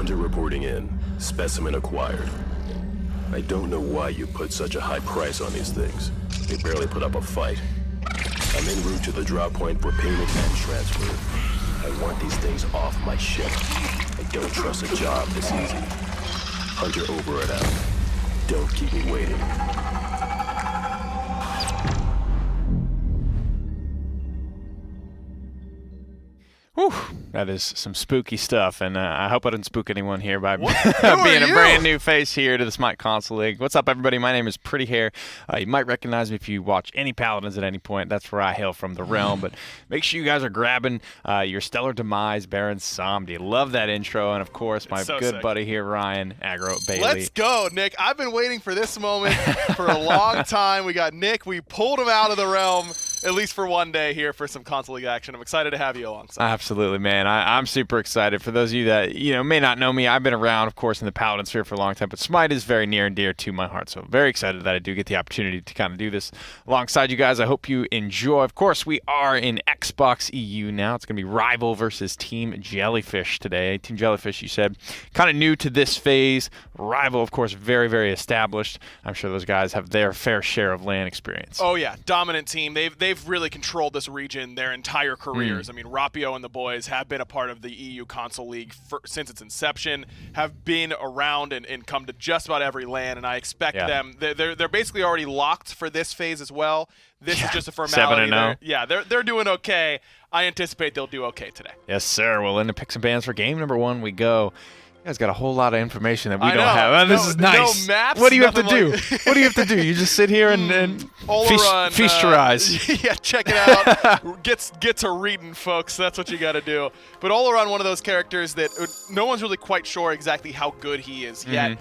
Hunter reporting in. Specimen acquired. I don't know why you put such a high price on these things. They barely put up a fight. I'm en route to the drop point for payment and transfer. I want these things off my ship. I don't trust a job this easy. Hunter over and out. Don't keep me waiting. Whew, that is some spooky stuff, and I hope I didn't spook anyone here by being a brand new face here to the SMITE Console League. What's up, everybody? My name is Pretty Hair. You might recognize me if you watch any Paladins at any point. That's where I hail from, the realm. But make sure you guys are grabbing your Stellar Demise, Baron Samdi. Love that intro, and of course, my good buddy here, Ryan Aggro Bailey. Let's go, Nick. I've been waiting for this moment for a long time. We got Nick. We pulled him out of the realm, at least for one day here for some Console League action. I'm excited to have you alongside. Absolutely, man. I'm super excited. For those of you that may not know me, I've been around, of course, in the Paladin sphere for a long time, but SMITE is very near and dear to my heart, so very excited that I do get the opportunity to kind of do this alongside you guys. I hope you enjoy. Of course, we are in Xbox EU now. It's going to be Rival versus Team Jellyfish today. Team Jellyfish, you said, kind of new to this phase. Rival, of course, very, very established. I'm sure those guys have their fair share of LAN experience. Oh, yeah. Dominant team. They've really controlled this region their entire careers. I mean, Rapio and the boys have been a part of the EU Console League since its inception, have been around and come to just about every LAN, and I expect them. They're basically already locked for this phase as well. This is just a formality. 7-0. Yeah, they're doing okay. I anticipate they'll do okay today. Yes, sir. Well, into picks and bans for game number 1 we go. You guys got a whole lot of information that we don't have. Oh, this is nice. No maps, what do you have to do? What do you have to do? You just sit here and feast your eyes. Yeah, check it out. Get to reading, folks. That's what you got to do. But Olaron, one of those characters that no one's really quite sure exactly how good he is yet.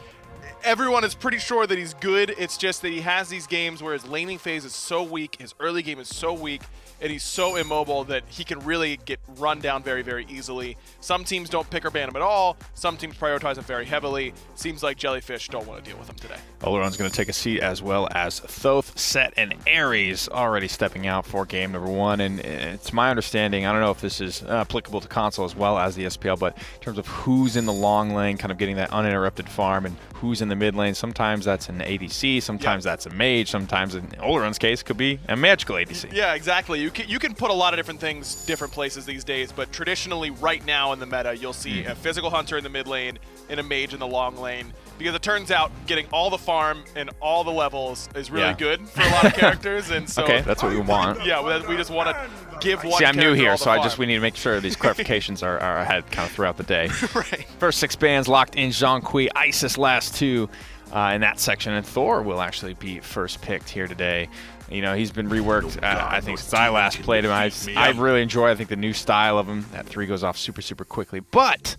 Everyone is pretty sure that he's good. It's just that he has these games where his laning phase is so weak, his early game is so weak, and he's so immobile that he can really get run down very, very easily. Some teams don't pick or ban him at all. Some teams prioritize him very heavily. Seems like Jellyfish don't want to deal with him today. Oleron's going to take a seat, as well as Thoth, Set, and Ares already stepping out for game number 1. And it's my understanding, I don't know if this is applicable to console as well as the SPL, but in terms of who's in the long lane, kind of getting that uninterrupted farm, and who's in the mid lane, sometimes that's an ADC, sometimes that's a mage, sometimes in Oleron's case could be a magical ADC. Yeah, exactly. You can put a lot of different things different places these days, but traditionally right now in the meta, you'll see a physical hunter in the mid lane and a mage in the long lane, because it turns out getting all the farm and all the levels is really good for a lot of characters. And so okay, that's what we want. Yeah, we just want to give one. See, I'm new here, so we need to make sure these clarifications are ahead kind of throughout the day. Right. First 6 bans locked in. Zhongqi, Isis last 2 in that section, and Thor will actually be first picked here today. He's been reworked, I think, since I last played him. I really enjoy, I think, the new style of him. That 3 goes off super, super quickly. But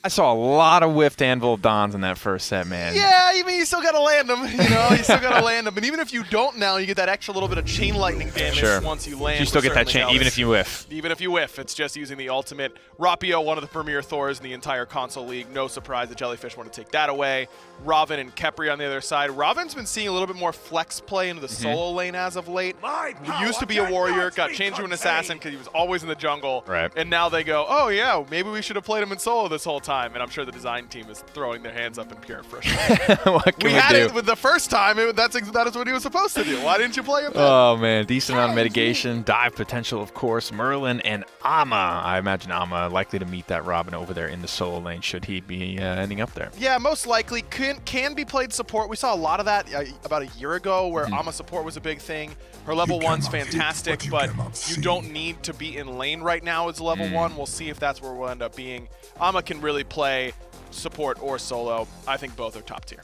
I saw a lot of whiffed Anvil Dons in that first set, man. Yeah, I mean, you still got to land them. You still got to land them. And even if you don't now, you get that extra little bit of chain lightning damage once you land. You still get that chain, even if you whiff. Even if you whiff, it's just using the ultimate. Rapio, one of the premier Thors in the entire console league. No surprise that Jellyfish want to take that away. Ravana and Khepri on the other side. Ravana's been seeing a little bit more flex play into the solo lane as of late. He used to be a warrior, got changed to an assassin because he was always in the jungle. Right. And now they go, oh yeah, maybe we should have played him in solo this whole time. And I'm sure the design team is throwing their hands up in pure frustration. What can we had do? it with the first time. That is what he was supposed to do. Why didn't you play him then? Oh man, decent amount of mitigation, dive potential, of course. Merlin and Ama. I imagine Ama likely to meet that Ravana over there in the solo lane. Should he be ending up there? Yeah, most likely can be played support. We saw a lot of that about a year ago, where Ama support was a big thing. Her level 1's fantastic, but you don't need to be in lane right now as level 1. We'll see if that's where we'll end up being. Ama can really play support or solo. I think both are top tier.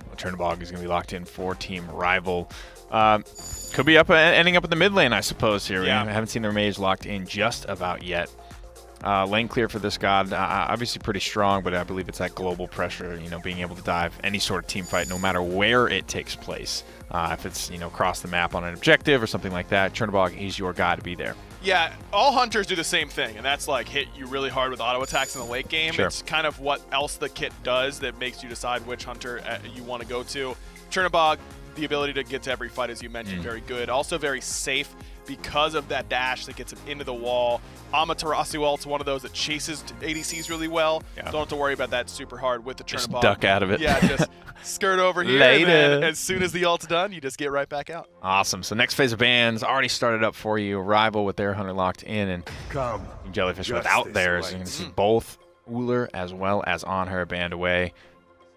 Well, Chernobog is going to be locked in for Team Rival. Could be ending up in the mid lane, I suppose, here. Yeah. We haven't seen their mage locked in just about yet. Lane clear for this god, obviously pretty strong, but I believe it's that global pressure, being able to dive any sort of team fight, no matter where it takes place. If it's, across the map on an objective or something like that, Chernobog is your guy to be there. Yeah, all hunters do the same thing, and that's like hit you really hard with auto attacks in the late game. Sure. It's kind of what else the kit does that makes you decide which hunter you want to go to. Chernobog, the ability to get to every fight, as you mentioned, very good. Also very safe. because of that dash that gets him into the wall. Amaterasu ult's one of those that chases ADCs really well. Yeah. Don't have to worry about that super hard with the Chernobog. Just duck out of it. Yeah, just skirt over here. Later. And then as soon as the ult's done, you just get right back out. Awesome. So next phase of bans already started up for you. Rival with their hunter locked in, and Jellyfish without theirs. You're going to see both Uller as well as On Her banned away.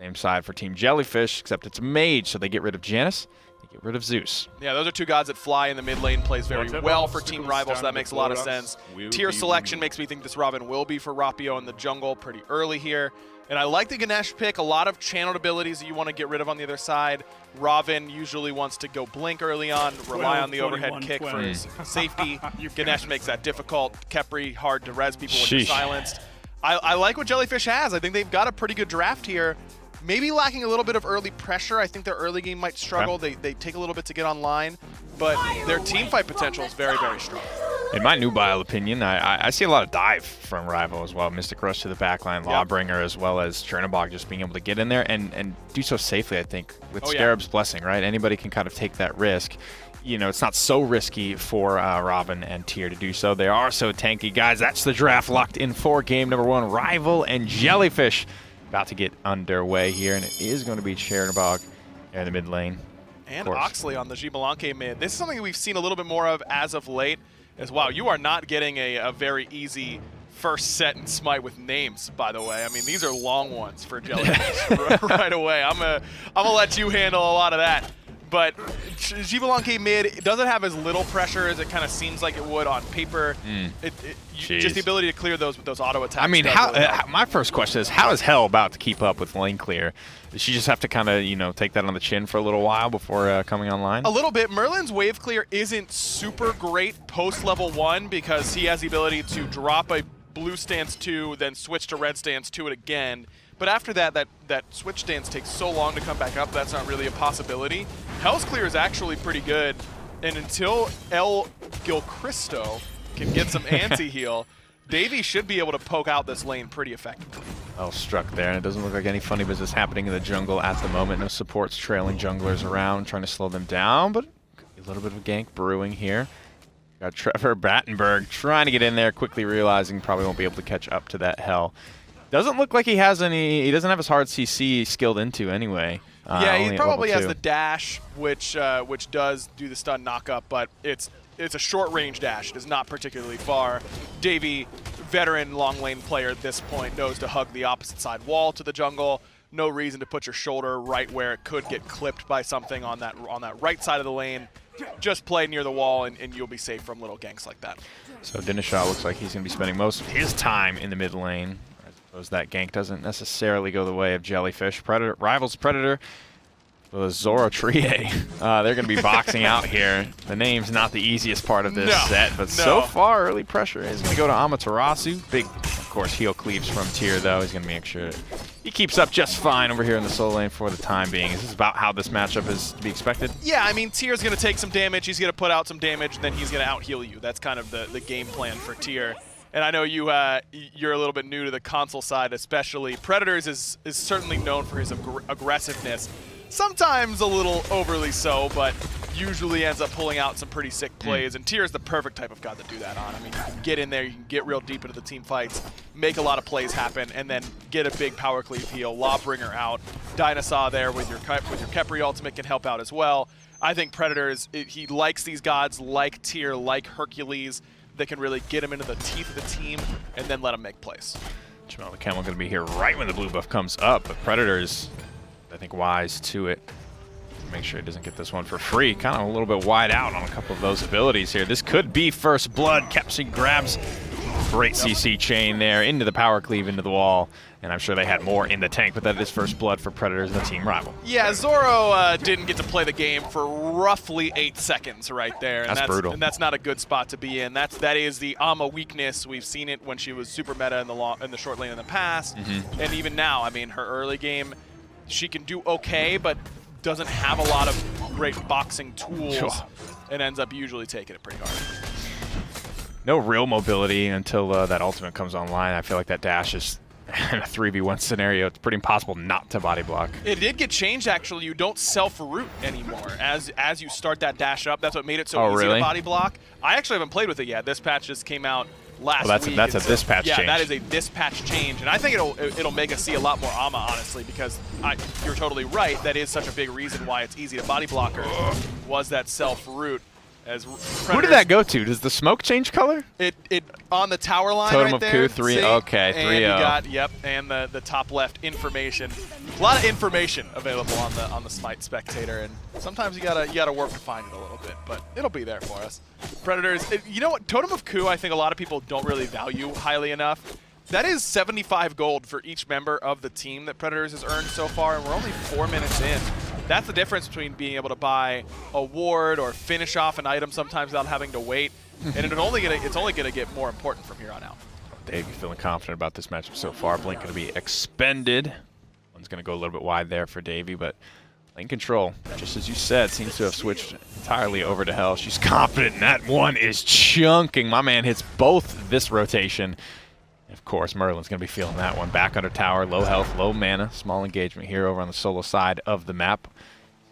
Same side for Team Jellyfish, except it's a mage, so they get rid of Janus. Get rid of Zeus. Yeah, those are two gods that fly in the mid lane, plays very well for Team Rival, so that makes a lot of sense. Tier selection makes me think this Ravana will be for Rapio in the jungle pretty early here. And I like the Ganesha pick. A lot of channeled abilities that you want to get rid of on the other side. Ravana usually wants to go blink early on, rely on the overhead kick for his safety. Ganesha makes that difficult. Khepri, hard to res people when you're silenced. I like what Jellyfish has. I think they've got a pretty good draft here. Maybe lacking a little bit of early pressure. I think their early game might struggle. They take a little bit to get online, but their team fight potential is very, very strong. In my nubile opinion, I see a lot of dive from Rival as well. Mystic Rush to the backline, Lawbringer, as well as Chernobog just being able to get in there and do so safely, I think, with Scarab's Blessing, right? Anybody can kind of take that risk. You know, it's not so risky for Robin and Tyr to do so. They are so tanky. Guys, that's the draft locked in for game number 1. Rival and Jellyfish about to get underway here, and it is going to be Chernobog in the mid lane. And Oxley on the Xbalanque mid. This is something we've seen a little bit more of as of late. As wow, you are not getting a very easy first set in Smite with names, by the way. I mean, these are long ones for Jellyfish right away. I'm gonna let you handle a lot of that. But Xbalanque mid, it doesn't have as little pressure as it kind of seems like it would on paper. Just the ability to clear those with those auto attacks. I mean, my first question is, how is Hell about to keep up with lane clear? Does she just have to kind of, you know, take that on the chin for a little while before coming online? A little bit. Merlin's wave clear isn't super great post level 1 because he has the ability to drop a blue stance 2, then switch to red stance 2 it again. But after that switch stance takes so long to come back up, that's not really a possibility. Hell's clear is actually pretty good, and until Gilchristo can get some anti-heal, Davey should be able to poke out this lane pretty effectively. Well struck there, and it doesn't look like any funny business happening in the jungle at the moment. No supports trailing junglers around, trying to slow them down, but a little bit of a gank brewing here. Got Treverbatenburg trying to get in there, quickly realizing probably won't be able to catch up to that Hell. Doesn't look like he has any. He doesn't have his hard CC skilled into anyway. Yeah, he probably has the dash, which does do the stun knockup, but it's a short range dash. It is not particularly far. Davey, veteran long lane player at this point, knows to hug the opposite side wall to the jungle. No reason to put your shoulder right where it could get clipped by something on that right side of the lane. Just play near the wall and you'll be safe from little ganks like that. So DineOhSaw looks like he's going to be spending most of his time in the mid lane. I suppose that gank doesn't necessarily go the way of Jellyfish. Rivals Predator with Zorotorille. They're going to be boxing out here. The name's not the easiest part of this set, but so far early pressure is going to go to Amaterasu. Big, of course, heal cleaves from Tyr, though. He's going to make sure he keeps up just fine over here in the solo lane for the time being. Is this about how this matchup is to be expected? Yeah, I mean, Tyr's going to take some damage. He's going to put out some damage, and then he's going to out-heal you. That's kind of the game plan for Tyr. And I know you're a little bit new to the console side, especially. Predators is certainly known for his aggressiveness. Sometimes a little overly so, but usually ends up pulling out some pretty sick plays. And Tyr is the perfect type of god to do that on. I mean, you can get in there, you can get real deep into the team fights, make a lot of plays happen, and then get a big power cleave heal, Lawbringer out. DineOhSaw there with your Khepri ultimate can help out as well. I think Predators, he likes these gods like Tyr, like Hercules, that can really get him into the teeth of the team and then let him make plays. JammelTheCammel going to be here right when the blue buff comes up, but Predators, I think, wise to it. Make sure he doesn't get this one for free. Kind of a little bit wide out on a couple of those abilities here. This could be first blood. Khepri grabs great CC chain there into the power cleave into the wall. And I'm sure they had more in the tank, but that is first blood for Predators and the team rival. Yeah, Zoro didn't get to play the game for roughly 8 seconds right there. And that's brutal. And that's not a good spot to be in. That is the Ama weakness. We've seen it when she was super meta in the short lane in the past. And even now, I mean, her early game, she can do okay, but doesn't have a lot of great boxing tools and ends up usually taking it pretty hard. No real mobility until that ultimate comes online. I feel like that dash is In a 3v1 scenario, it's pretty impossible not to body block. It did get changed, actually. You don't self-root anymore. As you start that dash up, that's what made it so easy to body block. I actually haven't played with it yet. This patch just came out last week. That's a dispatch change. Yeah, that is a dispatch change. And I think it'll make us see a lot more Ama, honestly, because you're totally right. That is such a big reason why it's easy to body blocker, was that self-root. Who did that go to? Does the smoke change color? It on the tower line Totem right of there. Coup, 3. Okay, 3-0. And you got, and the top left information. A lot of information available on the Smite spectator, and sometimes you gotta work to find it a little bit, but it'll be there for us. Predators, you know what? Totem of Coup, I think a lot of people don't really value highly enough. That is 75 gold for each member of the team that Predators has earned so far, and we're only 4 minutes in. That's the difference between being able to buy a ward or finish off an item sometimes without having to wait. And it's only gonna get more important from here on out. Dave, you feeling confident about this matchup so far? Blink gonna be expended. One's gonna go a little bit wide there for Davey, but lane control, just as you said, seems to have switched entirely over to Hell. She's confident, and that one is chunking. My man hits both this rotation. Of course, Merlin's going to be feeling that one. Back under tower, low health, low mana. Small engagement here over on the solo side of the map.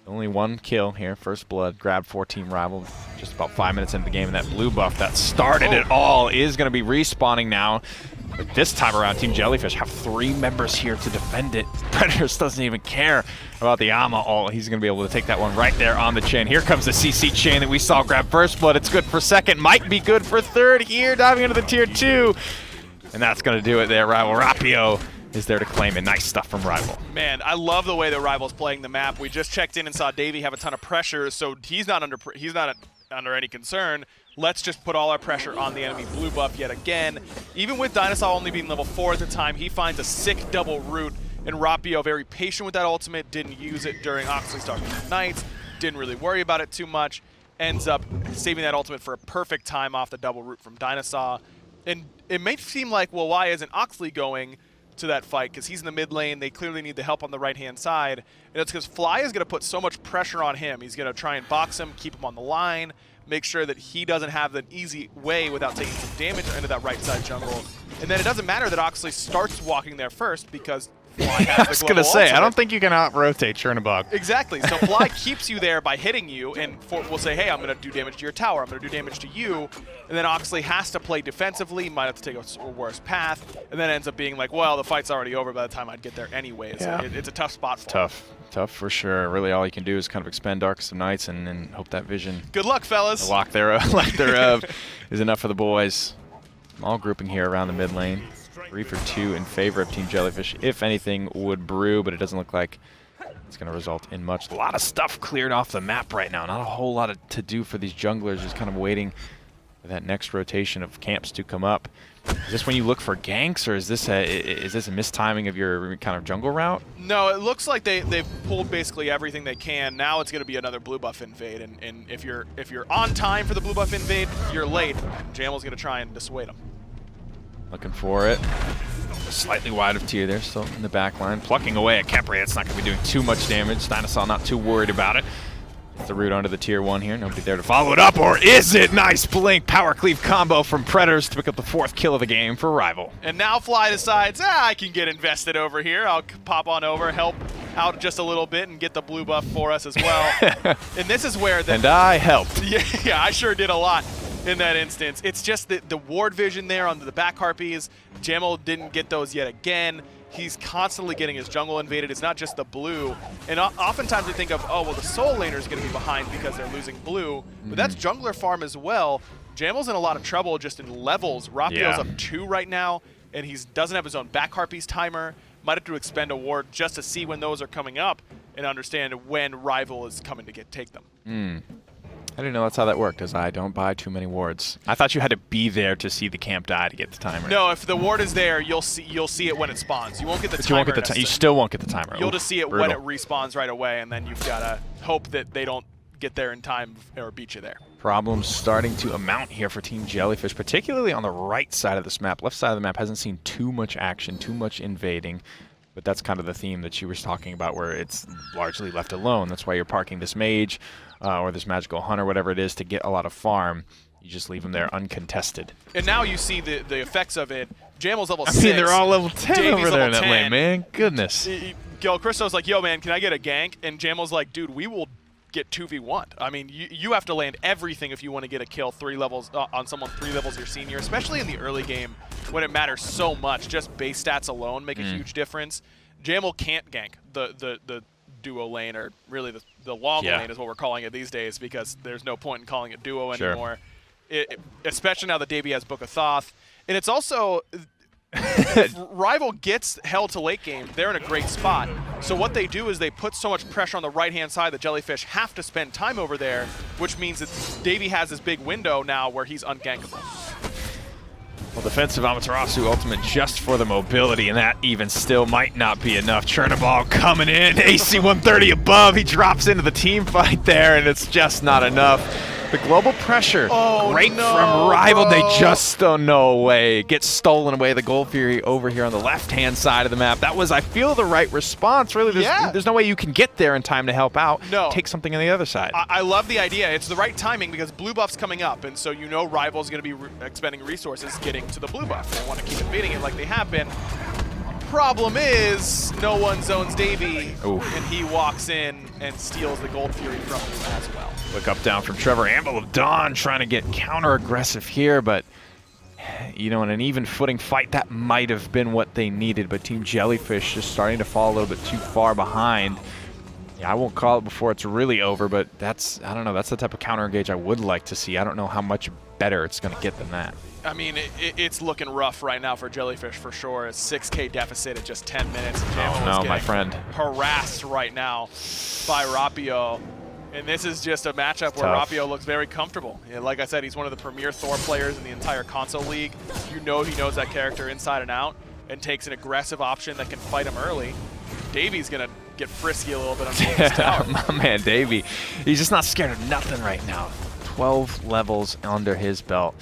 Only one kill here, first blood. Grabbed 4-team rival just about 5 minutes into the game. And that blue buff that started it all is going to be respawning now. But this time around, Team Jellyfish have 3 members here to defend it. Predators doesn't even care about the Ama ult. He's going to be able to take that one right there on the chin. Here comes the CC chain that we saw grab first blood. It's good for second. Might be good for third here, diving into the tier 2. And that's going to do it there. Rival Rapio is there to claim it. Nice stuff from Rival. Man, I love the way that Rival's playing the map. We just checked in and saw Davey have a ton of pressure, so he's not under any concern. Let's just put all our pressure on the enemy blue buff yet again. Even with DineOhSaw only being level 4 at the time, he finds a sick double root, and Rapio, very patient with that ultimate, didn't use it during Oxley Stark Nights, didn't really worry about it too much, ends up saving that ultimate for a perfect time off the double root from DineOhSaw. And it may seem like, well, why isn't Oxley going to that fight? Because he's in the mid lane. They clearly need the help on the right-hand side. And it's because Fly is going to put so much pressure on him. He's going to try and box him, keep him on the line, make sure that he doesn't have an easy way without taking some damage into that right side jungle. And then it doesn't matter that Oxley starts walking there first because Fly has I was going to say, I don't think you can out-rotate Chernobog. Exactly. So Fly keeps you there by hitting you, and will say, hey, I'm going to do damage to your tower. I'm going to do damage to you. And then Oxley has to play defensively, might have to take a worse path, and then ends up being like, well, the fight's already over by the time I'd get there anyways. Yeah. It's a tough spot for him. Tough for sure. Really, all you can do is kind of expend Darkest of Nights and hope that vision. Good luck, fellas. The lack thereof is enough for the boys. Small grouping here around the mid lane. 3 for 2 in favor of Team Jellyfish. If anything would brew, but it doesn't look like it's going to result in much. A lot of stuff cleared off the map right now. Not a whole lot to do for these junglers. Just kind of waiting for that next rotation of camps to come up. Is this when you look for ganks, or is this a mistiming of your kind of jungle route? No, it looks like they've pulled basically everything they can. Now it's going to be another blue buff invade, and if you're on time for the blue buff invade, you're late. Jammel's going to try and dissuade them. Looking for it. Slightly wide of tier there, still in the back line. Plucking away at Khepri. It's not going to be doing too much damage. DineOhSaw not too worried about it. Gets the root onto the tier 1 here. Nobody there to follow it up, or is it? Nice blink power cleave combo from Predators to pick up the 4th kill of the game for Rival. And now Fly decides, I can get invested over here. I'll pop on over, help out just a little bit, and get the blue buff for us as well. And this is where and I helped. Yeah, I sure did a lot in that instance. It's just the ward vision there on the back harpies. Jammel didn't get those yet again. He's constantly getting his jungle invaded. It's not just the blue. And oftentimes we think of, oh, well, the soul laner is going to be behind because they're losing blue. But that's jungler farm as well. Jammel's in a lot of trouble just in levels. Rapio's up 2 right now, and he doesn't have his own back harpies timer. Might have to expend a ward just to see when those are coming up and understand when Rival is coming to take them. I didn't know that's how that worked, as I don't buy too many wards. I thought you had to be there to see the camp die to get the timer. No, if the ward is there, you'll see it when it spawns. You won't get the timer. You still won't get the timer. You'll just see it when it respawns right away, and then you've got to hope that they don't get there in time or beat you there. Problems starting to amount here for Team Jellyfish, particularly on the right side of this map. Left side of the map hasn't seen too much action, too much invading. But that's kind of the theme that you were talking about, where it's largely left alone. That's why you're parking this mage or this magical hunter, whatever it is, to get a lot of farm. you just leave them there uncontested. And now you see the effects of it. Jammel's level 6. I mean, they're all level 10 Davey's over there in level that 10. lane, man. Goodness. Gilchristo's like, yo, man, can I get a gank? And Jammel's like, dude, we will get 2v1. I mean, you have to land everything if you want to get a kill 3 levels on someone 3 levels your senior, especially in the early game when it matters so much. Just base stats alone make a huge difference. Jammel can't gank the duo lane, or really the long lane is what we're calling it these days, because there's no point in calling it duo anymore. Especially now that Davey has Book of Thoth. And it's also, if Rival gets held to late game, they're in a great spot. So what they do is they put so much pressure on the right-hand side that Jellyfish have to spend time over there, which means that Davey has this big window now where he's ungankable. Well, defensive Amaterasu ultimate just for the mobility, and that even still might not be enough. Chernobog coming in, AC 130 above. He drops into the team fight there, and it's just not enough. The global pressure, great from Rival. Bro. They just don't know away. Gets stolen away. The Gold Fury over here on the left-hand side of the map. That was, I feel, the right response. Really, there's no way you can get there in time to help out. No. Take something on the other side. I love the idea. It's the right timing because blue buff's coming up, and so you know Rival's going to be expending resources getting to the blue buff. They want to keep invading it like they have been. Problem is, no one zones Davey, and he walks in and steals the Gold Fury from him as well. Look up down from Trevor. Anvil of Dawn trying to get counter-aggressive here, but you know, in an even footing fight, that might have been what they needed, but Team Jellyfish just starting to fall a little bit too far behind. Yeah, I won't call it before it's really over, but that's, I don't know, that's the type of counter-engage I would like to see. I don't know how much better it's going to get than that. I mean, it's looking rough right now for Jellyfish for sure. A 6K deficit at just 10 minutes. Oh no, my friend. Harassed right now by Rapio. And this is just a matchup where Rapio looks very comfortable. Yeah, like I said, he's one of the premier Thor players in the entire console league. You know he knows that character inside and out and takes an aggressive option that can fight him early. Davy's going to get frisky a little bit on this tower. My man Davey, he's just not scared of nothing right now. 12 levels under his belt.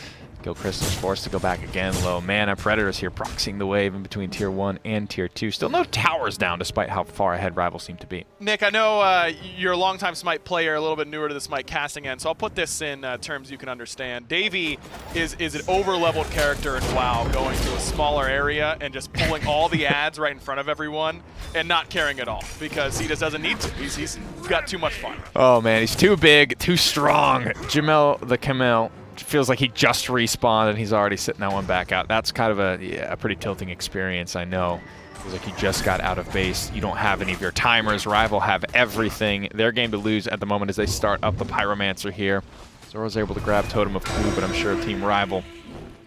Gilchristo's forced to go back again. Low mana. Predators here proxying the wave in between Tier 1 and Tier 2. Still no towers down despite how far ahead Rivals seem to be. Nick, I know you're a longtime Smite player, a little bit newer to the Smite casting end, so I'll put this in terms you can understand. Davey is an over-leveled character in WoW, going to a smaller area and just pulling all the ads right in front of everyone and not caring at all because he just doesn't need to. He's got too much fun. Oh man, he's too big, too strong. JammelTheCammel feels like he just respawned and he's already sitting that one back out. That's kind of a pretty tilting experience, I know. Feels like he just got out of base. You don't have any of your timers. Rival have everything. Their game to lose at the moment as they start up the Pyromancer here. Zoro's able to grab Totem of Clue, but I'm sure Team Rival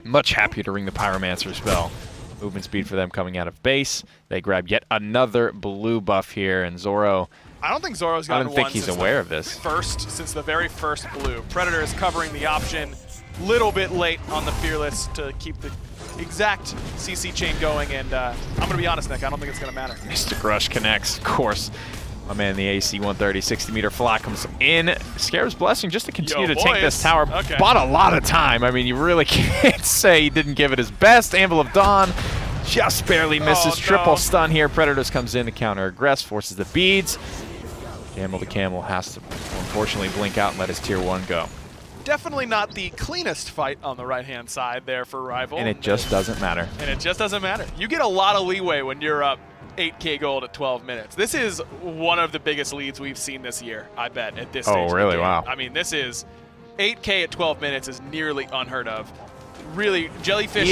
much happier to ring the Pyromancer spell. Movement speed for them coming out of base. They grab yet another blue buff here, and Zoro... I don't think Zoro's gotten one. I don't think he's aware of this. Since the very first blue. Predator is covering the option. Little bit late on the Fearless to keep the exact CC chain going, and I'm going to be honest, Nick, I don't think it's going to matter. Mr. Grush connects, of course. My man, the AC 130, 60-meter fly comes in. Scarab's Blessing just to continue to take this tower. Okay. Bought a lot of time. I mean, you really can't say he didn't give it his best. Anvil of Dawn just barely misses. Triple stun here. Predators comes in to counter-aggress, forces the beads. JammelTheCammel has to, unfortunately, blink out and let his Tier 1 go. Definitely not the cleanest fight on the right-hand side there for Rival. And it just doesn't matter. And it just doesn't matter. You get a lot of leeway when you're up 8K gold at 12 minutes. This is one of the biggest leads we've seen this year, I bet, at this stage. Oh, really? Wow. I mean, this is 8K at 12 minutes is nearly unheard of. Really, Jellyfish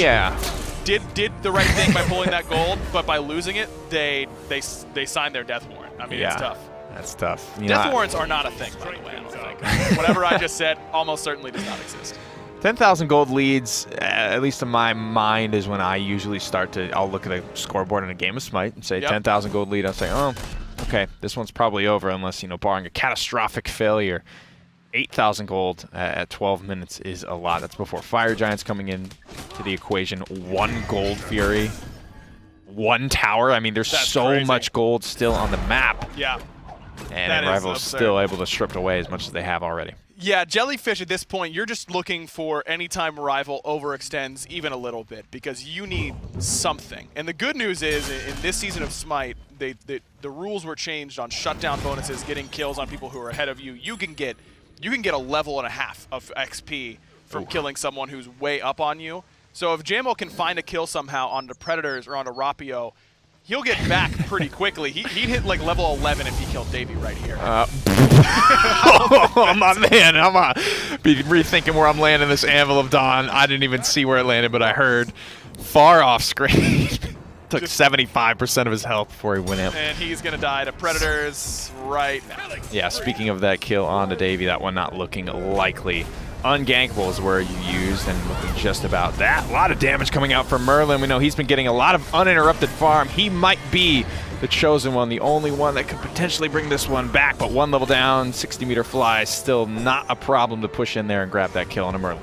did the right thing by pulling that gold, but by losing it, they signed their death warrant. I mean, it's tough. That's tough. Death warrants are not a thing, by the way, I don't think. Whatever I just said almost certainly does not exist. 10,000 gold leads, at least in my mind, is when I usually start to, I'll look at the scoreboard in a game of Smite and say 10,000 gold lead. I'll say, oh, okay, this one's probably over unless, you know, barring a catastrophic failure. 8,000 gold at 12 minutes is a lot. That's before Fire Giants coming in to the equation. 1 Gold Fury, 1 tower. I mean, there's so much gold still on the map. Yeah. And Rival is still able to strip it away as much as they have already. Yeah, Jellyfish at this point, you're just looking for any time Rival overextends even a little bit because you need something. And the good news is, in this season of Smite, the rules were changed on shutdown bonuses, getting kills on people who are ahead of you. You can get a level and a half of XP from killing someone who's way up on you. So if Jammel can find a kill somehow on the Predators or on a Rapio, he'll get back pretty quickly. He'd hit like level 11 if he killed Davey right here. Oh, my man. I'm going to be rethinking where I'm landing this Anvil of Dawn. I didn't even see where it landed, but I heard far off screen. Took 75% of his health before he went in. And he's going to die to Predators right now. Yeah, speaking of that kill on to Davey, that one not looking likely. Ungankable is where you used, and looking just about that. A lot of damage coming out from Merlin. We know he's been getting a lot of uninterrupted farm. He might be the chosen one, the only one that could potentially bring this one back, but 1 level down, 60-meter fly, still not a problem to push in there and grab that kill on a Merlin.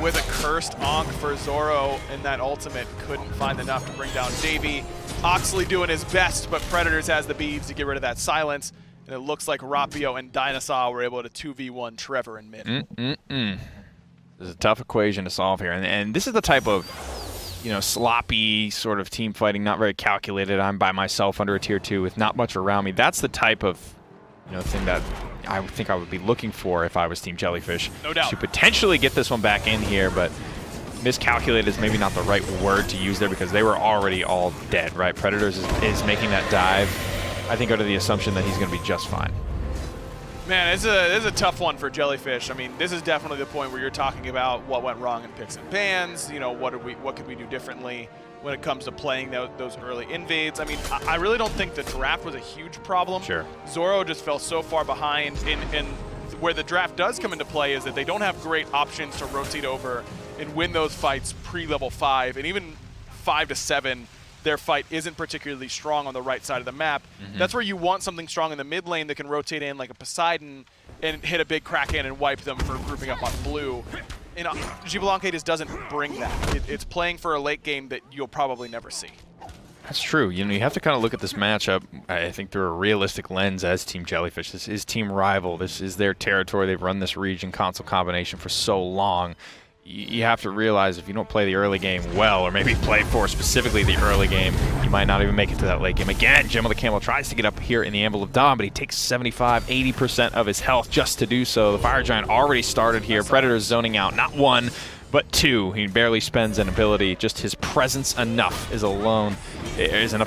With a cursed Onk for Zoro in that ultimate, couldn't find enough to bring down Davey. Oxley doing his best, but Predators has the beads to get rid of that silence. And it looks like Rapio and DineOhSaw were able to 2v1 Trevor in mid. This is a tough equation to solve here. And this is the type of, sloppy sort of team fighting, not very calculated. I'm by myself under a tier 2 with not much around me. That's the type of, thing that I would think I would be looking for if I was Team Jellyfish. No doubt. To potentially get this one back in here, but miscalculated is maybe not the right word to use there because they were already all dead, right? Predators is making that dive. I think under the assumption that he's going to be just fine. Man, this is a tough one for Jellyfish. I mean, this is definitely the point where you're talking about what went wrong in picks and pans. What could we do differently when it comes to playing those early invades? I mean, I really don't think the draft was a huge problem. Sure. Zoro just fell so far behind. And where the draft does come into play is that they don't have great options to rotate over and win those fights pre-level 5, and even 5 to 7. Their fight isn't particularly strong on the right side of the map. That's where you want something strong in the mid lane that can rotate in like a Poseidon and hit a big Kraken and wipe them for grouping up on blue. And Xbalanque just doesn't bring that. It's playing for a late game that you'll probably never see. That's true. You have to kind of look at this matchup, I think, through a realistic lens as Team Jellyfish. This is Team Rival. This is their territory. They've run this region console combination for so long. You have to realize if you don't play the early game well, or maybe play for specifically the early game, you might not even make it to that late game. Again, JammelTheCammel tries to get up here in the Anvil of Dawn, but he takes 75, 80% of his health just to do so. The Fire Giant already started here. Predator's zoning out, not 1, but 2. He barely spends an ability. Just his presence is enough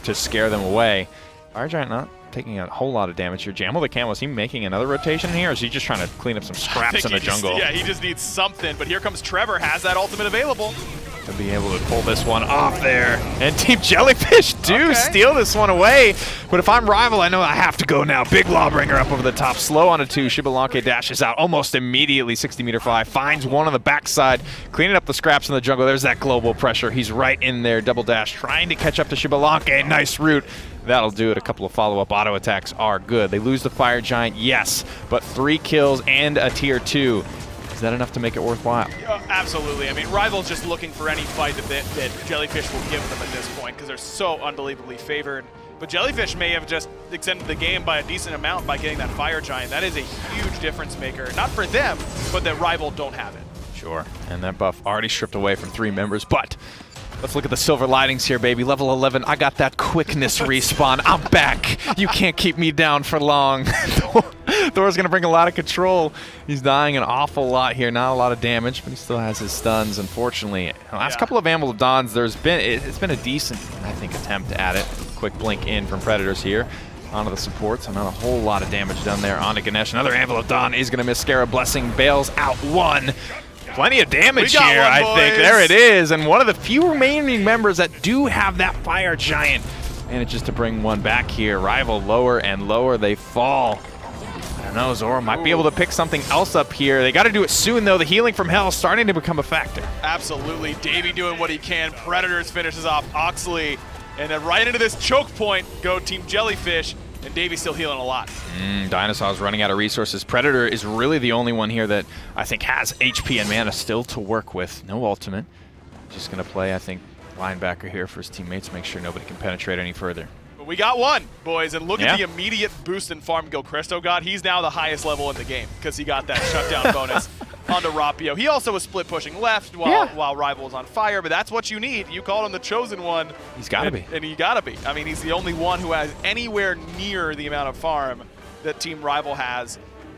to scare them away. Fire Giant not taking a whole lot of damage here. JammelTheCammel, is he making another rotation here, or is he just trying to clean up some scraps in the jungle? Yeah, he just needs something, but here comes Trevor, has that ultimate available. To be able to pull this one off there. And Team Jellyfish do steal this one away, but if I'm Rival, I know I have to go now. Big Lawbringer up over the top, slow on a 2. Xbalanque dashes out almost immediately, 60-meter fly, finds one on the backside, cleaning up the scraps in the jungle. There's that global pressure. He's right in there, double dash, trying to catch up to Xbalanque. Nice route. That'll do it. A couple of follow-up auto attacks are good. They lose the Fire Giant, yes, but 3 kills and a tier 2. Is that enough to make it worthwhile? Absolutely. I mean, Rival's just looking for any fight that Jellyfish will give them at this point because they're so unbelievably favored. But Jellyfish may have just extended the game by a decent amount by getting that Fire Giant. That is a huge difference maker. Not for them, but that Rival don't have it. Sure. And that buff already stripped away from 3 members, but let's look at the silver linings here, baby. Level 11, I got that quickness respawn. I'm back. You can't keep me down for long. Thor's going to bring a lot of control. He's dying an awful lot here. Not a lot of damage, but he still has his stuns, unfortunately. The last couple of Anvil of Dawns, it's been a decent, I think, attempt at it. Quick blink in from Predators here. Onto the supports, so not a whole lot of damage done there. Onto Ganesha. Another Anvil of Dawn is going to miss. Scarab Blessing bails out 1. Plenty of damage here, I think. There it is. And one of the few remaining members that do have that Fire Giant manages to bring one back here. Rival lower and lower they fall. I don't know, Zoro might be able to pick something else up here. They got to do it soon, though. The healing from hell is starting to become a factor. Absolutely. Davey doing what he can. Predators finishes off Oxley. And then right into this choke point go Team Jellyfish. And Davey's still healing a lot. DineOhSaw running out of resources. Predator is really the only one here that I think has HP and mana still to work with. No ultimate. Just going to play, I think, linebacker here for his teammates. Make sure nobody can penetrate any further. But we got one, boys. And look at the immediate boost in farm Gilchristo got. He's now the highest level in the game because he got that shutdown bonus onto Rapio. He also was split pushing left while Rival was on fire, but that's what you need. You called him the chosen one. He's got to be. And he got to be. I mean, he's the only one who has anywhere near the amount of farm that Team Rival has.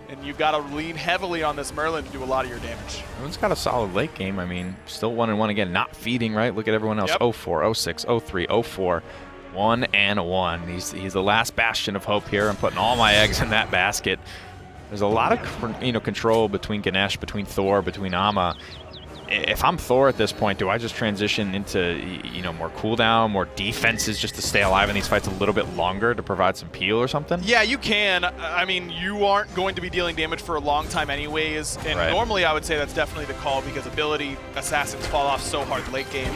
and you've got to lean heavily on this Merlin to do a lot of your damage. Everyone's got a solid late game. I mean, still 1-1 again, not feeding, right? Look at everyone else. Yep. 0-4, 0-6, 0-3, 0-4, 1-1. He's the last bastion of hope here. I'm putting all my eggs in that basket. There's a lot of control between Ganesh, between Thor, between Ama. If I'm Thor at this point, do I just transition into more cooldown, more defenses just to stay alive in these fights a little bit longer to provide some peel or something? Yeah, you can. I mean, you aren't going to be dealing damage for a long time anyways, and normally I would say that's definitely the call because ability assassins fall off so hard late game.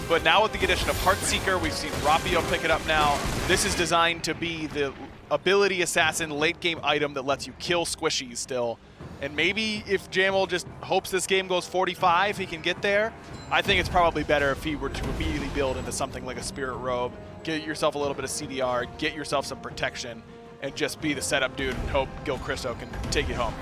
But now with the addition of Heartseeker, we've seen Rapio pick it up now. This is designed to be the ability assassin late game item that lets you kill squishies still. And maybe if Jammel just hopes this game goes 45, he can get there. I think it's probably better if he were to immediately build into something like a Spirit Robe, get yourself a little bit of CDR, get yourself some protection, and just be the setup dude and hope Gilchristo can take it home.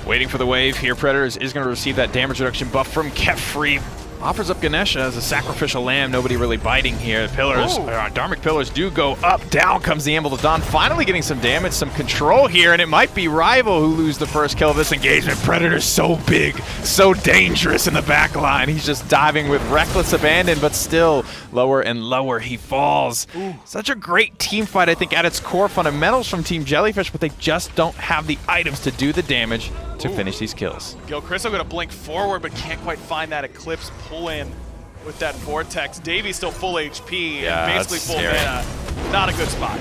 Waiting for the wave here. Predators is going to receive that damage reduction buff from Khepri. Offers up Ganesha as a sacrificial lamb. Nobody really biting here. The pillars, Dharmic pillars do go up. Down comes the Amble of Dawn. Finally getting some damage, some control here, and it might be Rival who lose the first kill of this engagement. Predator's so big, so dangerous in the back line. He's just diving with reckless abandon, but still lower and lower he falls. Such a great team fight, I think, at its core fundamentals from Team Jellyfish, but they just don't have the items to do the damage to finish these kills. Gilchristo going to blink forward, but can't quite find that Eclipse pull-in with that Vortex. Davy's still full HP and basically full mana. Not a good spot.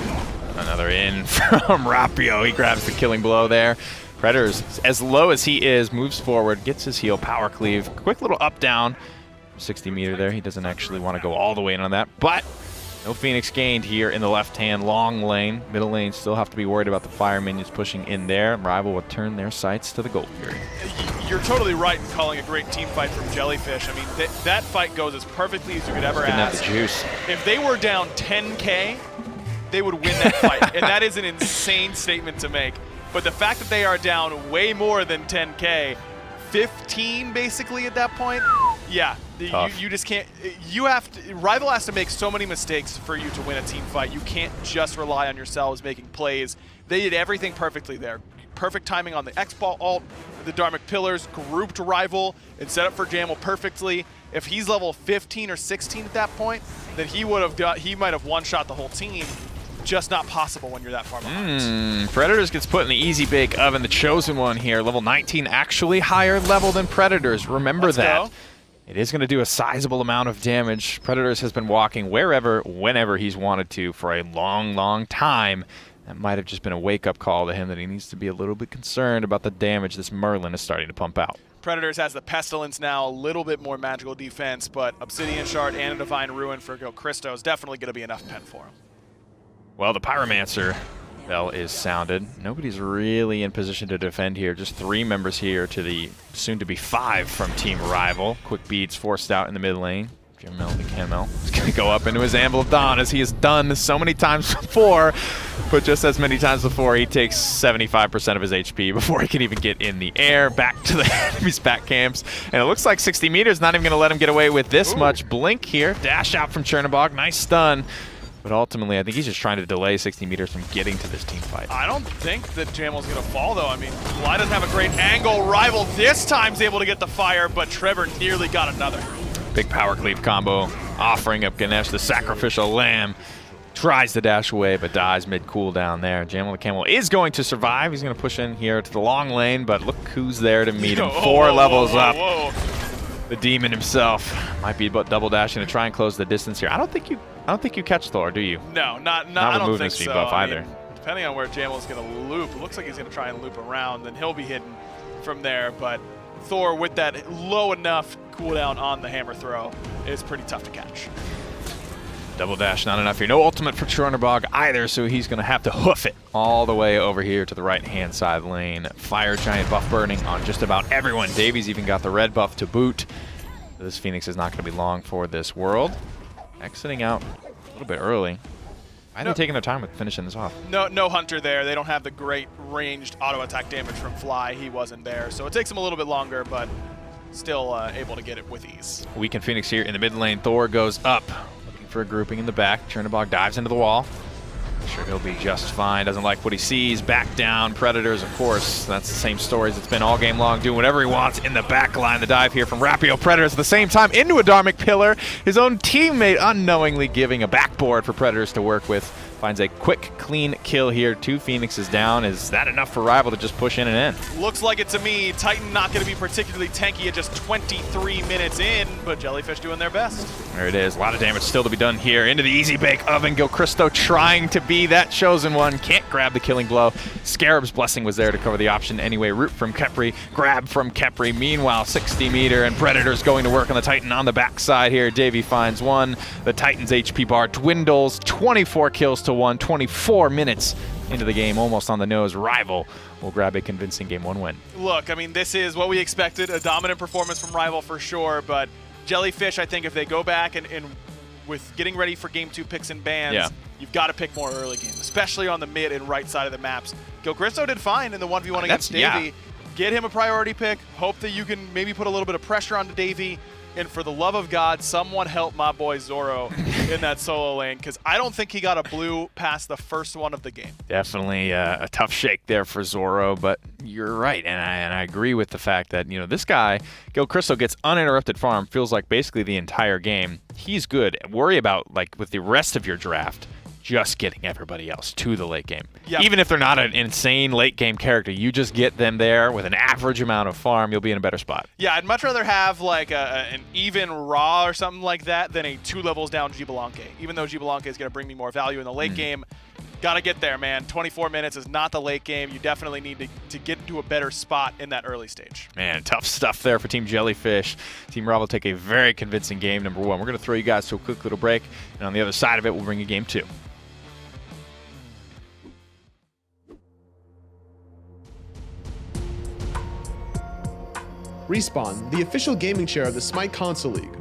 Another in from Rapio. He grabs the killing blow there. Predators, as low as he is, moves forward, gets his heal, power cleave. Quick little up-down. 60 meter there. He doesn't actually want to go all the way in on that, but no Phoenix gained here in the left-hand long lane. Middle lane still have to be worried about the fire minions pushing in there. Rival will turn their sights to the Gold Fury. You're totally right in calling a great team fight from Jellyfish. I mean, that fight goes as perfectly as you could ever ask. The juice. If they were down 10K, they would win that fight. And that is an insane statement to make. But the fact that they are down way more than 10K, 15 basically at that point, yeah, you just can't. Rival has to make so many mistakes for you to win a team fight. You can't just rely on yourselves making plays. They did everything perfectly there. Perfect timing on the X-Ball ult, the Dharmic Pillars, grouped Rival, and set up for Jammel perfectly. If he's level 15 or 16 at that point, then he might have one-shot the whole team. Just not possible when you're that far behind. Predators gets put in the easy bake oven. The Chosen One here, level 19, actually higher level than Predators. Remember that. It is going to do a sizable amount of damage. Predators has been walking wherever, whenever he's wanted to for a long, long time. That might have just been a wake-up call to him that he needs to be a little bit concerned about the damage this Merlin is starting to pump out. Predators has the Pestilence now, a little bit more magical defense, but Obsidian Shard and a Divine Ruin for Gilchristo is definitely going to be enough pen for him. Well, the Pyromancer bell is sounded. Nobody's really in position to defend here. Just 3 members here to the soon-to-be 5 from Team Rival. Quick beads forced out in the mid lane. JammelTheCammel is going to go up into his Amble of Dawn as he has done so many times before. But just as many times before, he takes 75% of his HP before he can even get in the air, back to the enemy's back camps. And it looks like 60 meters not even going to let him get away with this much. Blink here. Dash out from Chernobog. Nice stun. But ultimately, I think he's just trying to delay 60 meters from getting to this team fight. I don't think that Jammel's going to fall, though. I mean, Fly doesn't have a great angle. Rival this time's able to get the fire, but Trevor nearly got another. Big power cleave combo, offering up Ganesh, the sacrificial lamb. Tries to dash away, but dies mid cooldown there. JammelTheCammel is going to survive. He's going to push in here to the long lane, but look who's there to meet him. 4 levels up. The demon himself might be double dashing to try and close the distance here. I don't think you catch Thor, do you? No, not I don't with think speed so. buff either. Mean, depending on where Jammel's going to loop, it looks like he's going to try and loop around, then he'll be hidden from there. But Thor, with that low enough cooldown on the hammer throw, is pretty tough to catch. Double dash not enough here. No ultimate for Chernobog either, so he's going to have to hoof it all the way over here to the right-hand side lane. Fire Giant buff burning on just about everyone. Davies even got the red buff to boot. This Phoenix is not going to be long for this world. Exiting out a little bit early. Why are they taking their time with finishing this off? No Hunter there. They don't have the great ranged auto attack damage from Fly. He wasn't there, so it takes them a little bit longer, but still able to get it with ease. Weakened Phoenix here in the mid lane. Thor goes up, looking for a grouping in the back. Chernobog dives into the wall. Sure, he'll be just fine. Doesn't like what he sees. Back down. Predators, of course. That's the same story as it's been all game long. Doing whatever he wants in the back line. The dive here from Rapio. Predators at the same time into a Dharmic Pillar. His own teammate unknowingly giving a backboard for Predators to work with. Finds a quick, clean kill here. 2 Phoenixes down. Is that enough for Rival to just push in and in? Looks like it to me. Titan not going to be particularly tanky at just 23 minutes in, but Jellyfish doing their best. There it is. A lot of damage still to be done here. Into the easy bake oven. Gilchristo trying to be that chosen one. Can't grab the killing blow. Scarab's Blessing was there to cover the option anyway. Root from Khepri. Grab from Khepri. Meanwhile, 60 meter and Predators going to work on the Titan on the backside here. Davey finds one. The Titan's HP bar dwindles. 24 kills to 1. 24 minutes into the game, almost on the nose. Rival will grab a convincing Game 1 win. Look, I mean, this is what we expected. A dominant performance from Rival for sure, but Jellyfish, I think if they go back and with getting ready for Game 2 picks and bans, you've got to pick more early game, especially on the mid and right side of the maps. Gilchristo did fine in the 1v1 against Davey. Get him a priority pick. Hope that you can maybe put a little bit of pressure onto Davey. And for the love of God, someone help my boy Zoro in that solo lane, because I don't think he got a blue past the first one of the game. Definitely a tough shake there for Zoro, but you're right, and I agree with the fact that, you know, this guy, Gilchristo, gets uninterrupted farm, feels like basically the entire game. He's good. Worry about, like, with the rest of your draft, just getting everybody else to the late game. Yep. Even if they're not an insane late game character, you just get them there with an average amount of farm, you'll be in a better spot. Yeah, I'd much rather have like an even Raw or something like that than a 2 levels down Xbalanque. Even though Xbalanque is going to bring me more value in the late game, got to get there, man. 24 minutes is not the late game. You definitely need to get into a better spot in that early stage. Man, tough stuff there for Team Jellyfish. Team Rival take a very convincing game, number 1. We're going to throw you guys to a quick little break, and on the other side of it, we'll bring you Game 2. Respawn, the official gaming chair of the SMITE Console League.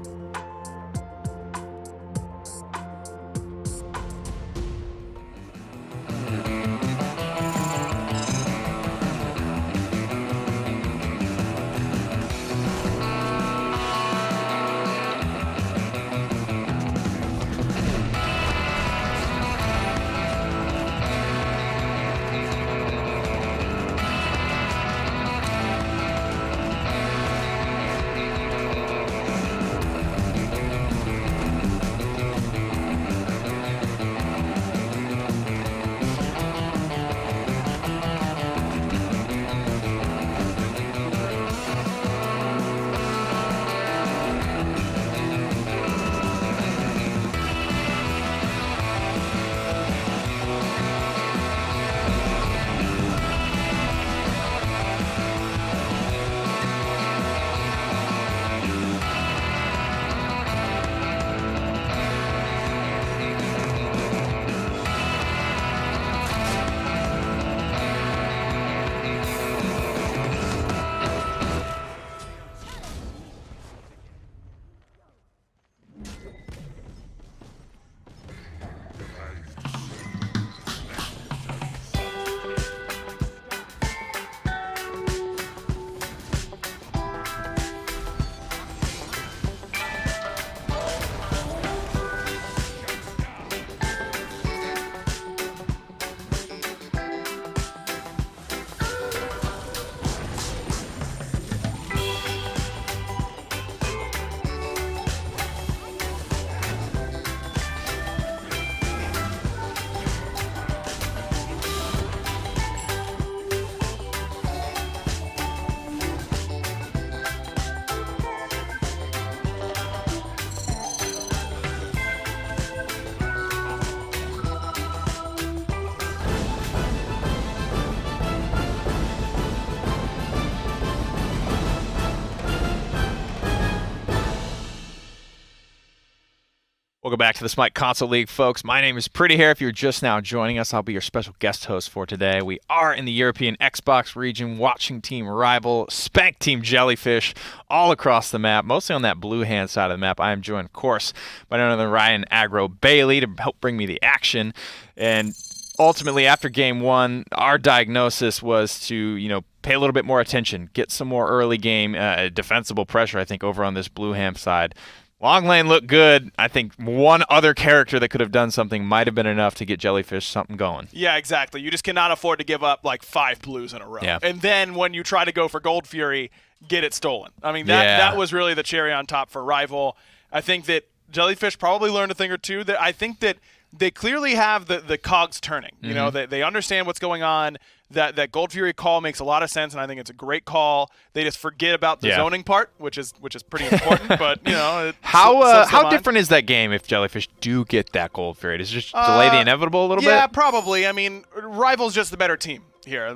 Welcome back to the SMITE Console League, folks. My name is Pretty Hair. If you're just now joining us, I'll be your special guest host for today. We are in the European Xbox region, watching Team Rival spank Team Jellyfish all across the map, mostly on that blue hand side of the map. I am joined, of course, by none other than Ryan Aggro Bailey to help bring me the action. And ultimately, after Game 1, our diagnosis was to, pay a little bit more attention, get some more early game defensible pressure, I think, over on this blue hand side. Long lane looked good. I think one other character that could have done something might have been enough to get Jellyfish something going. Yeah, exactly. You just cannot afford to give up like 5 blues in a row. Yeah. And then when you try to go for Gold Fury, get it stolen. I mean, that was really the cherry on top for Rival. I think that Jellyfish probably learned a thing or two. That I think that they clearly have the cogs turning. You know, they understand what's going on. That Gold Fury call makes a lot of sense, and I think it's a great call. They just forget about the zoning part, which is pretty important. But you know, how different is that game if Jellyfish do get that Gold Fury? Does it just delay the inevitable a little bit? Yeah, probably. I mean, Rival's just the better team here.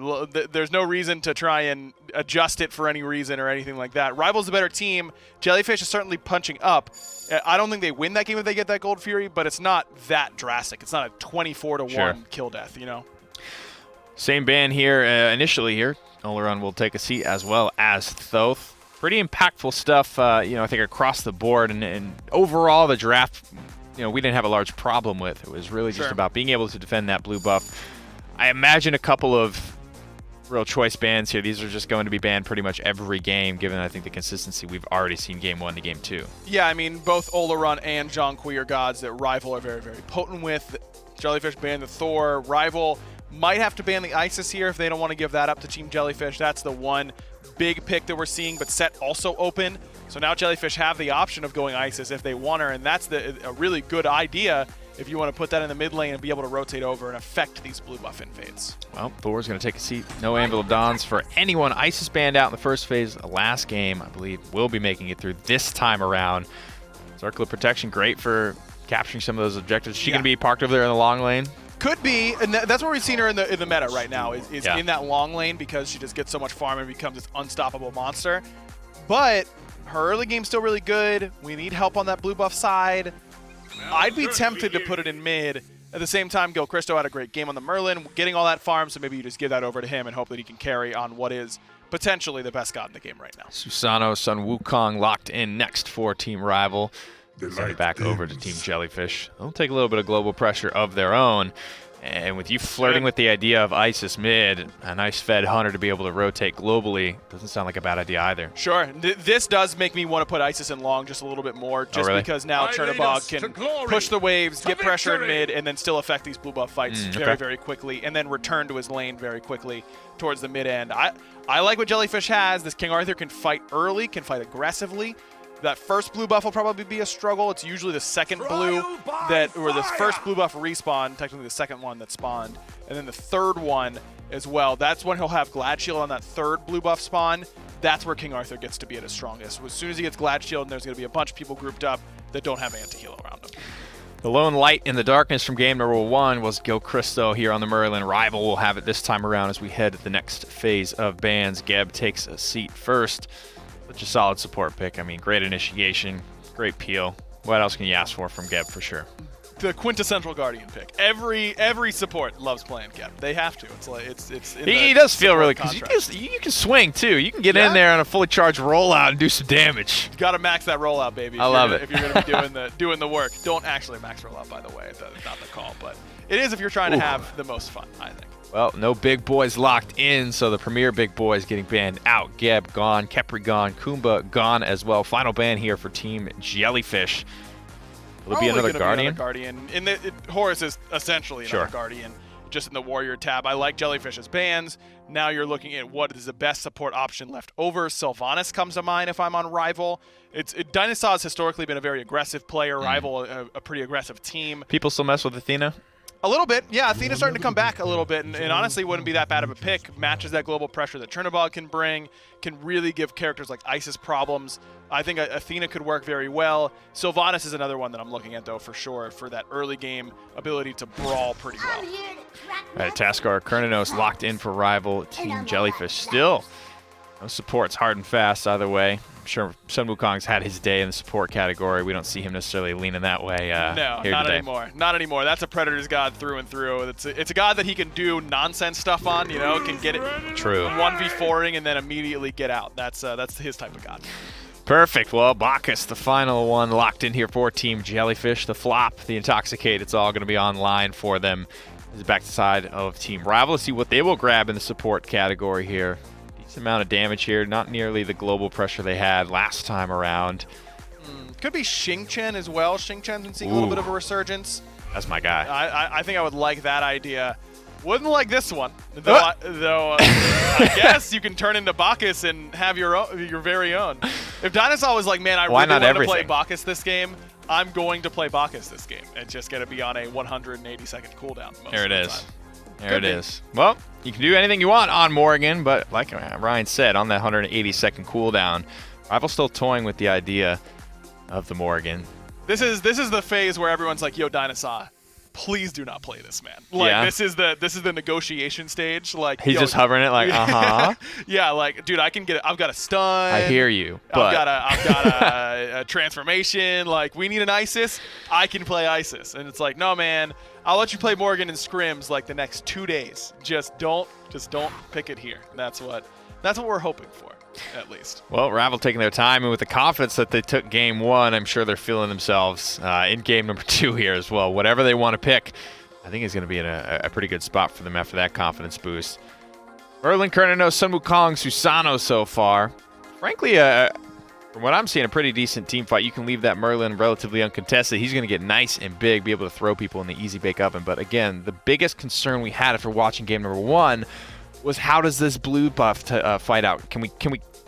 There's no reason to try and adjust it for any reason or anything like that. Rival's the better team. Jellyfish is certainly punching up. I don't think they win that game if they get that Gold Fury, but it's not that drastic. It's not a 24-1 kill death, you know? Same ban here initially here. Oleron will take a seat as well as Thoth. Pretty impactful stuff, you know, I think across the board. And overall, the draft, you know, we didn't have a large problem with. It was really just about being able to defend that blue buff. I imagine a couple of real choice bans here. These are just going to be banned pretty much every game, given, I think, the consistency we've already seen game 1 to game 2. Yeah, I mean, both Oleron and Zhonghui are gods that Rival are very, very potent with. Jellyfish banned the Thor. Rival might have to ban the Isis here if they don't want to give that up to Team Jellyfish. That's the one big pick that we're seeing, but Set also open. So now Jellyfish have the option of going Isis if they want her, and that's a really good idea if you want to put that in the mid lane and be able to rotate over and affect these blue buff invades. Well, Thor's going to take a seat. No Anvil of Dawns for anyone. Isis banned out in the first phase. The last game, I believe, will be making it through this time around. Circle of Protection, great for capturing some of those objectives. Is she going to be parked over there in the long lane? Could be, and that's where we've seen her in the meta right now, is in that long lane because she just gets so much farm and becomes this unstoppable monster. But her early game's still really good. We need help on that blue buff side. I'd be tempted to put it in mid. At the same time, Gilchristo had a great game on the Merlin, getting all that farm, so maybe you just give that over to him and hope that he can carry on what is potentially the best god in the game right now. Susano, son Wukong locked in next for Team Rival. Send it back over to Team Jellyfish. They'll take a little bit of global pressure of their own. And with you flirting with the idea of Isis mid, a nice fed Hunter to be able to rotate globally, doesn't sound like a bad idea either. Sure. This does make me want to put Isis in long just a little bit more, just because now Chernobog can push the waves, get pressure in mid, and then still affect these blue buff fights very, very quickly, and then return to his lane very quickly towards the mid end. I like what Jellyfish has. This King Arthur can fight early, can fight aggressively. That first blue buff will probably be a struggle. It's usually the second blue or the first blue buff respawn, technically the second one that spawned, and then the third one as well. That's when he'll have Glad Shield on that third blue buff spawn. That's where King Arthur gets to be at his strongest. As soon as he gets Glad Shield, there's going to be a bunch of people grouped up that don't have anti-heal around them. The lone light in the darkness from game number 1 was Gilchristo here on the Merlin. Rival will have it this time around as we head to the next phase of bans. Geb takes a seat first. Such a solid support pick. I mean, great initiation, great peel. What else can you ask for from Geb for sure? The quintessential Guardian pick. Every support loves playing Geb. They have to. It's like it's. He does feel really because you can swing too. You can get in there on a fully charged rollout and do some damage. You got to max that rollout, baby. I love it. If you're going to be doing the work, don't actually max rollout. By the way, that's not the call, but it is if you're trying to have the most fun, I think. Well, no big boys locked in, so the premier big boys getting banned out. Geb gone, Khepri gone, Kumba gone as well. Final ban here for Team Jellyfish. Will it be another Guardian? Horus is essentially another Guardian, just in the Warrior tab. I like Jellyfish's bans. Now you're looking at what is the best support option left over. Sylvanas comes to mind if I'm on Rival. DineOhSaw has historically been a very aggressive player. Rival, a pretty aggressive team. People still mess with Athena? A little bit, yeah. Athena's starting to come back a little bit, and honestly wouldn't be that bad of a pick. Matches that global pressure that Chernobog can bring, can really give characters like Isis problems. I think Athena could work very well. Sylvanas is another one that I'm looking at, though, for sure, for that early game ability to brawl pretty well. All right, Taskar, Cernunnos locked in for Rival. Team Jellyfish still. No supports hard and fast either way. I'm sure Sun Wukong's had his day in the support category. We don't see him necessarily leaning that way no, here not today. Anymore. Not anymore. That's a Predator's god through and through. It's a god that he can do nonsense stuff on, you know, can get it 1v4ing and then immediately get out. That's his type of god. Perfect. Well, Bacchus, the final one, locked in here for Team Jellyfish. The flop, the intoxicate, it's all going to be online for them. This is back to the side of Team Rival. Let's see what they will grab in the support category here. Decent amount of damage here. Not nearly the global pressure they had last time around. Could be Xingchen as well. Xingchen's been seeing a little bit of a resurgence. That's my guy. I think I would like that idea. Wouldn't like this one, though. I guess you can turn into Bacchus and have your very own. If DineOhSaw was like, man, I really want to play Bacchus this game, I'm going to play Bacchus this game. It's just going to be on a 180-second cooldown. There it is. There it is. Well, you can do anything you want on Morrigan, but like Ryan said, on that 180-second cooldown, Rival's still toying with the idea of the Morrigan. This is the phase where everyone's like, yo, DineOhSaw, please do not play this, man. Like this is the negotiation stage. Like he's just hovering it like, yeah, like, dude, I can get it. I've got a stun. I hear you. But I've got a transformation. Like, we need an Isis. I can play Isis. And it's like, no, man, I'll let you play Morrigan and scrims like the next 2 days. Just don't pick it here. That's what we're hoping for. At least. Well, Ravel taking their time, and with the confidence that they took game 1, I'm sure they're feeling themselves in game number 2 here as well. Whatever they want to pick, I think is going to be in a pretty good spot for them after that confidence boost. Merlin, Cernunnos, Wukong, Susano so far. Frankly, from what I'm seeing, a pretty decent team fight. You can leave that Merlin relatively uncontested. He's going to get nice and big, be able to throw people in the easy bake oven. But again, the biggest concern we had after watching game number 1 was how does this blue buff fight out? Can we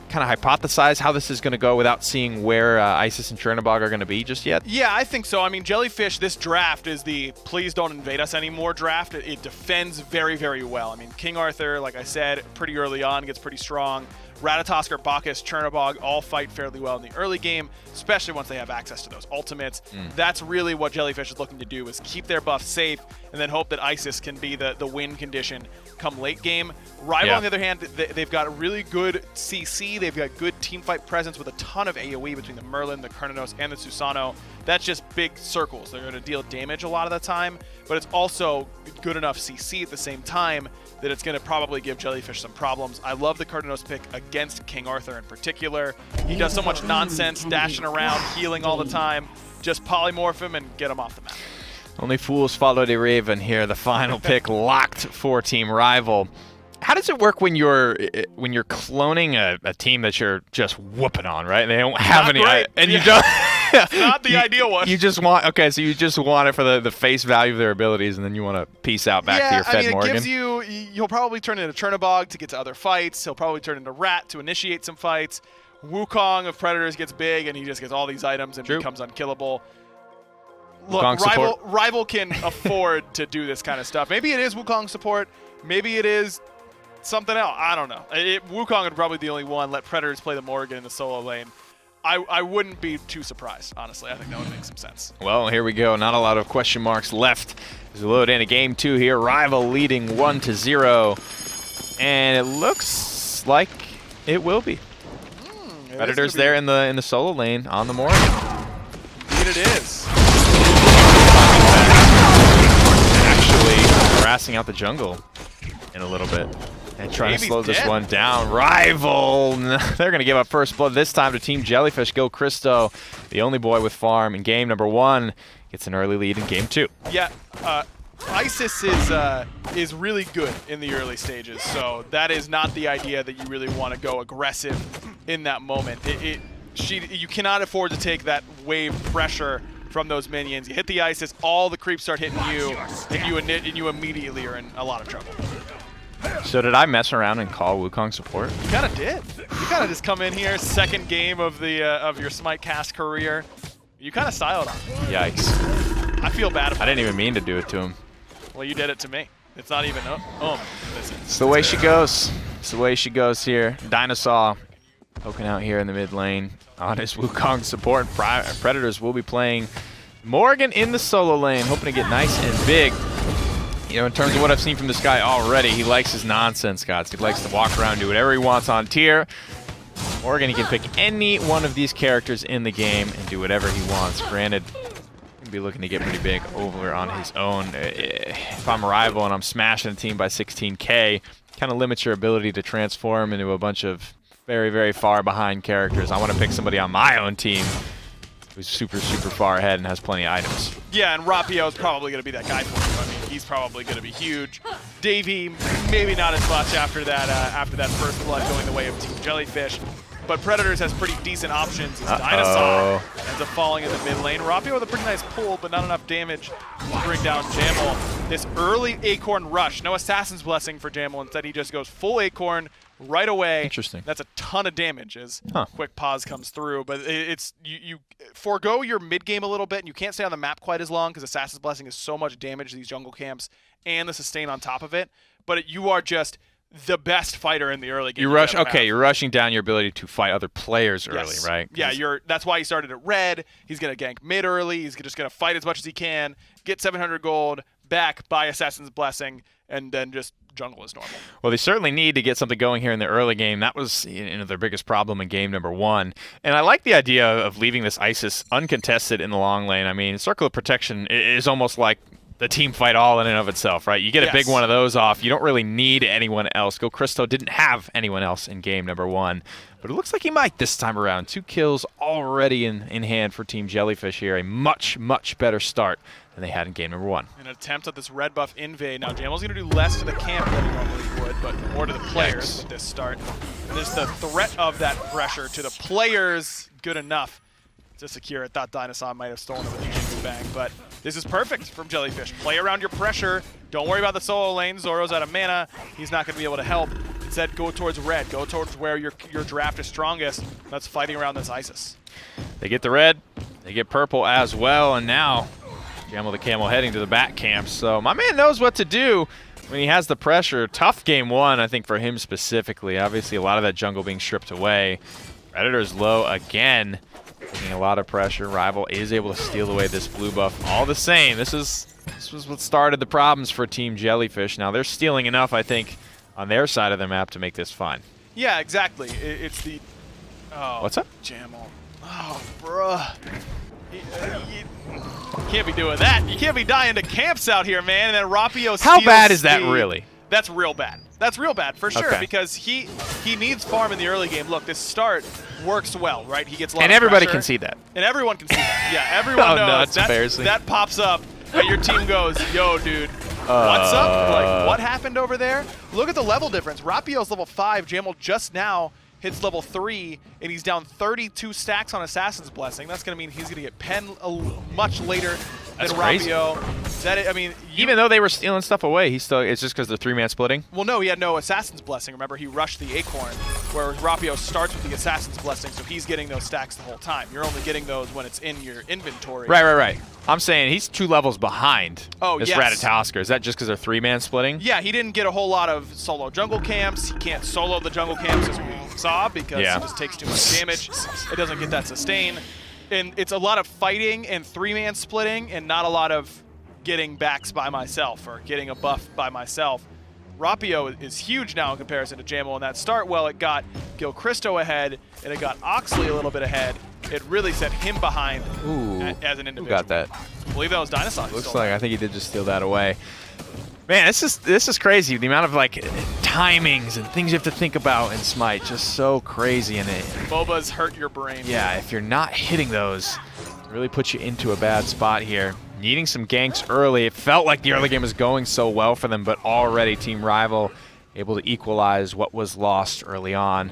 kind of hypothesize how this is going to go without seeing where Isis and Chernobog are going to be just yet? Yeah, I think so. I mean, Jellyfish, this draft is the please don't invade us anymore draft. It defends very, very well. I mean, King Arthur, like I said, pretty early on, gets pretty strong. Ratatoskr, Bacchus, Chernobog all fight fairly well in the early game, especially once they have access to those ultimates. That's really what Jellyfish is looking to do, is keep their buff safe and then hope that Isis can be the win condition come late game. Rival, on the other hand, they've got a really good CC. They've got good teamfight presence with a ton of AoE between the Merlin, the Cernunnos, and the Susano. That's just big circles. They're going to deal damage a lot of the time, but it's also good enough CC at the same time that it's going to probably give Jellyfish some problems. I love the Cernunnos pick against King Arthur in particular. He does so much nonsense, dashing around, healing all the time. Just polymorph him and get him off the map. Only fools follow the Raven here. The final pick locked for Team Rival. How does it work when you're cloning a team that you're just whooping on, right? They don't have any, and you don't. Not the ideal one. You just want so you just want it for the face value of their abilities, and then you want to peace out back to your Fed Morrigan. Gives you'll probably turn into Chernobog to get to other fights. He'll probably turn into Rat to initiate some fights. Wukong of Predators gets big, and he just gets all these items and becomes unkillable. Look, Rival can afford to do this kind of stuff. Maybe it is Wukong support. Maybe it is something else. I don't know. Wukong would probably be the only one. Let Predators play the Morrigan in the solo lane. I wouldn't be too surprised, honestly. I think that would make some sense. Well, here we go. Not a lot of question marks left as we load into game 2 here. Rival leading 1-0. And it looks like it will be. Predators there in the solo lane on the Morrigan. Indeed it is. Actually harassing out the jungle in a little bit. And trying to slow this one down. Rival! They're going to give up first blood this time to Team Jellyfish. Gilchristo, the only boy with farm in game number 1, gets an early lead in game 2. Yeah, Isis is really good in the early stages, so that is not the idea that you really want to go aggressive in that moment. You cannot afford to take that wave pressure from those minions. You hit the Isis, all the creeps start hitting you, and you immediately are in a lot of trouble. So did I mess around and call Wukong support? You kind of did. You kind of just come in here, second game of your SMITE cast career. You kind of styled on him. Yikes. I feel bad about it. I didn't even mean to do it to him. Well, you did it to me. It's not even, it's the way she goes. It's the way she goes here. DineOhSaw poking out here in the mid lane on his Wukong support. Predators will be playing Morrigan in the solo lane, hoping to get nice and big. You know, in terms of what I've seen from this guy already, he likes his nonsense, guys. He likes to walk around, do whatever he wants on tier. Morrigan, he can pick any one of these characters in the game and do whatever he wants. Granted, he'll be looking to get pretty big over on his own. If I'm a Rival and I'm smashing a team by 16K, kind of limits your ability to transform into a bunch of very, very far behind characters. I want to pick somebody on my own team who's super, super far ahead and has plenty of items. Yeah, and Rapio is probably going to be that guy for you. I mean, he's probably going to be huge. Davey, maybe not as much after that first blood going the way of Team Jellyfish. but Predators has pretty decent options. DineOhSaw ends up falling in the mid lane. Rapio with a pretty nice pull, but not enough damage to bring down Jammel. This early Acorn rush, no Assassin's Blessing for Jammel. Instead, he just goes full Acorn right away. Interesting. That's a ton of damage as quick pause comes through. But it's you forego your mid game a little bit, and you can't stay on the map quite as long because Assassin's Blessing is so much damage to these jungle camps and the sustain on top of it. But you are just the best fighter in the early game. You're rushing down your ability to fight other players early, right? Yeah, that's why he started at red. He's going to gank mid early. He's just going to fight as much as he can, get 700 gold, back by Assassin's Blessing, and then just jungle as normal. Well, they certainly need to get something going here in the early game. That was their biggest problem in game number 1. And I like the idea of leaving this Isis uncontested in the long lane. I mean, Circle of Protection is almost like the team fight all in and of itself, right? You get a big one of those off. You don't really need anyone else. Gilchristo didn't have anyone else in game number 1, but it looks like he might this time around. 2 kills already in hand for Team Jellyfish here. A much, much better start than they had in game number 1. An attempt at this red buff invade. Now, Jammel's going to do less to the camp than he normally would, but more to the players with this start. There's the threat of that pressure to the players good enough to secure it. Thought DineOhSaw might have stolen it with the bang, but this is perfect from Jellyfish. Play around your pressure. Don't worry about the solo lane. Zoro's out of mana. He's not going to be able to help. Instead, go towards red. Go towards where your draft is strongest. That's fighting around this Isis. They get the red. They get purple as well, and now JammelTheCammel heading to the back camp. So my man knows what to do when he has the pressure. Tough game 1, I think, for him specifically. Obviously, a lot of that jungle being stripped away. Predator's low again. Getting a lot of pressure. Rival is able to steal away this blue buff. All the same, this was what started the problems for Team Jellyfish. Now they're stealing enough, I think, on their side of the map to make this fine. Yeah, exactly. It's the... Oh, what's up? Jammel. Oh, bruh. You can't be doing that. You can't be dying to camps out here, man. And then Rapio steals. How bad is that really? That's real bad. That's real bad, for sure, because he needs farm in the early game. Look, this start works well, right? He gets a lot of everybody pressure, can see that. And everyone can see that. Yeah, everyone knows. No, that's embarrassing. That pops up, and your team goes, yo, dude, what's up? Like, what happened over there? Look at the level difference. Rapio's level 5. Jammel just now hits level 3, and he's down 32 stacks on Assassin's Blessing. That's going to mean he's going to get pen much later than Rapio. I mean, even though they were stealing stuff away, it's just because they're 3-man splitting? Well, no, he had no Assassin's Blessing. Remember, he rushed the Acorn, whereas Rapio starts with the Assassin's Blessing, so he's getting those stacks the whole time. You're only getting those when it's in your inventory. Right. I'm saying he's 2 levels behind this yes. Ratatoskr. Is that just because they're 3-man splitting? Yeah, he didn't get a whole lot of solo jungle camps. He can't solo the jungle camps as we saw because it just takes too much damage. It doesn't get that sustain. And it's a lot of fighting and 3-man splitting and not a lot of getting backs by myself or getting a buff by myself. Rapio is huge now in comparison to Jammel in that start. Well, it got Gilchristo ahead and it got Oxley a little bit ahead. It really set him behind as an individual. Who got that? I believe that was DineOhSaw. Looks like I think he did just steal that away. Man, this is crazy. The amount of like timings and things you have to think about in Smite, just so crazy in it. MOBAs hurt your brain. Yeah, if you're not hitting those, it really puts you into a bad spot here. Needing some ganks early. It felt like the early game was going so well for them, but already Team Rival able to equalize what was lost early on.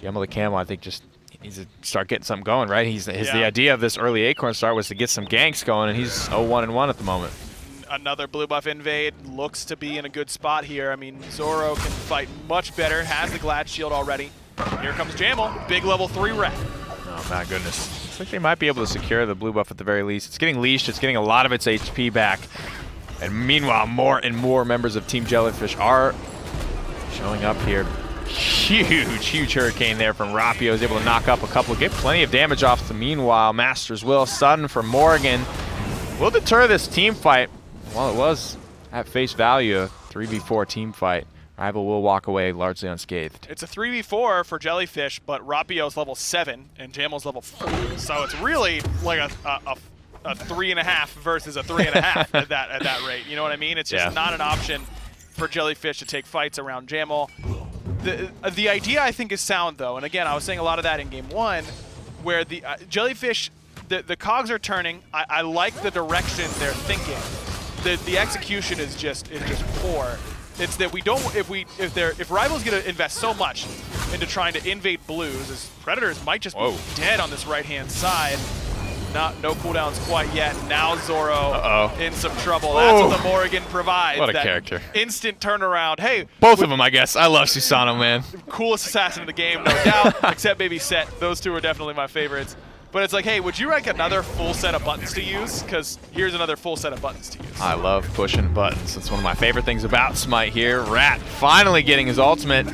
JammelTheCammel, I think, just needs to start getting something going, right? The idea of this early Acorn start was to get some ganks going, and he's 0-1-1 at the moment. Another blue buff invade looks to be in a good spot here. I mean, Zoro can fight much better, has the Glad Shield already. Here comes Jammel, big level 3 rat. Oh my goodness. Looks like they might be able to secure the blue buff at the very least. It's getting leashed, it's getting a lot of its HP back. And meanwhile, more and more members of Team Jellyfish are showing up here. Huge hurricane there from Rapio. Is able to knock up a couple, get plenty of damage off the meanwhile. Master's Will, sudden from Morrigan. Will deter this team fight. Well, it was at face value a 3v4 team fight. Rival will walk away largely unscathed. It's a 3v4 for Jellyfish, but Rapio's level 7 and Jammel's level 4. So it's really like a 3.5 versus a 3.5 at that rate. You know what I mean? It's just not an option for Jellyfish to take fights around Jammel. The idea, I think, is sound, though. And again, I was saying a lot of that in game 1, where the Jellyfish, the cogs are turning. I like the direction they're thinking. The execution is just poor. It's that we don't if Rival's gonna invest so much into trying to invade blues, as Predators might just be dead on this right-hand side. No cooldowns quite yet. Now Zoro in some trouble. That's what the Morrigan provides. What a that character. Instant turnaround. Hey, both of them, I guess. I love Susano, man. Coolest assassin in the game, no doubt, except maybe Set. Those two are definitely my favorites. But it's like, hey, would you like another full set of buttons to use? Because here's another full set of buttons to use. I love pushing buttons. That's one of my favorite things about Smite here. Rat finally getting his ultimate.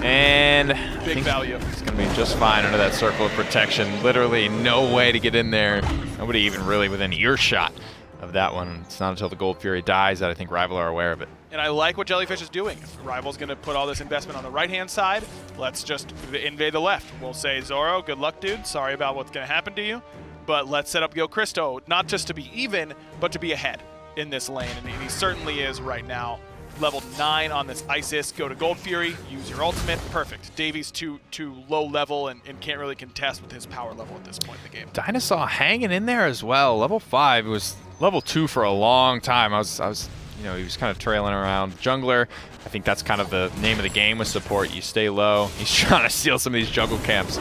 And big value. It's going to be just fine under that circle of protection. Literally no way to get in there. Nobody even really within earshot of that one. It's not until the Gold Fury dies that I think Rival are aware of it. And I like what Jellyfish is doing. If Rival's going to put all this investment on the right-hand side, let's just invade the left. We'll say, Zoro, good luck, dude. Sorry about what's going to happen to you. But let's set up Gilchristo, not just to be even, but to be ahead in this lane. And he certainly is right now. Level 9 on this Isis. Go to Gold Fury, use your ultimate. Perfect. Davies too low level and can't really contest with his power level at this point in the game. DineOhSaw hanging in there as well. Level 5 was level 2 for a long time. I was you know, he was kind of trailing around. Jungler, I think that's kind of the name of the game with support. You stay low. He's trying to steal some of these jungle camps.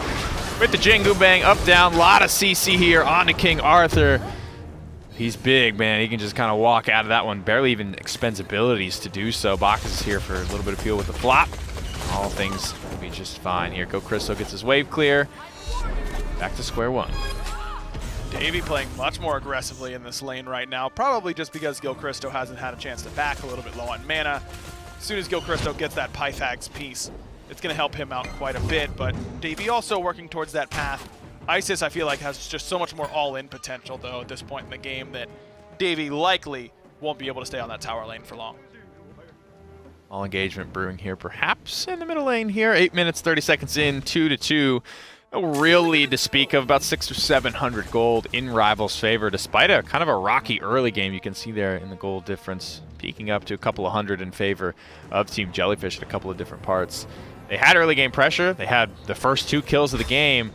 With the Jingu Bang, up, down, lot of CC here onto King Arthur. He's big, man. He can just kind of walk out of that one. Barely even expends abilities to do so. Bacchus is here for a little bit of fuel with the flop. All things will be just fine here. Gilchristo gets his wave clear. Back to square one. Davey playing much more aggressively in this lane right now, probably just because Gilchristo hasn't had a chance to back, a little bit low on mana. As soon as Gilchristo gets that Pythags piece, it's going to help him out quite a bit, but Davey also working towards that path. Isis, I feel like, has just so much more all-in potential, though, at this point in the game that Davey likely won't be able to stay on that tower lane for long. All engagement brewing here, perhaps in the middle lane here. 8 minutes, 30 seconds in, 2-2. No real lead to speak of, about 600 or 700 gold in Rival's favor, despite a kind of a rocky early game. You can see there in the gold difference, peaking up to a couple of hundred in favor of Team Jellyfish at a couple of different parts. They had early game pressure. They had the first 2 kills of the game,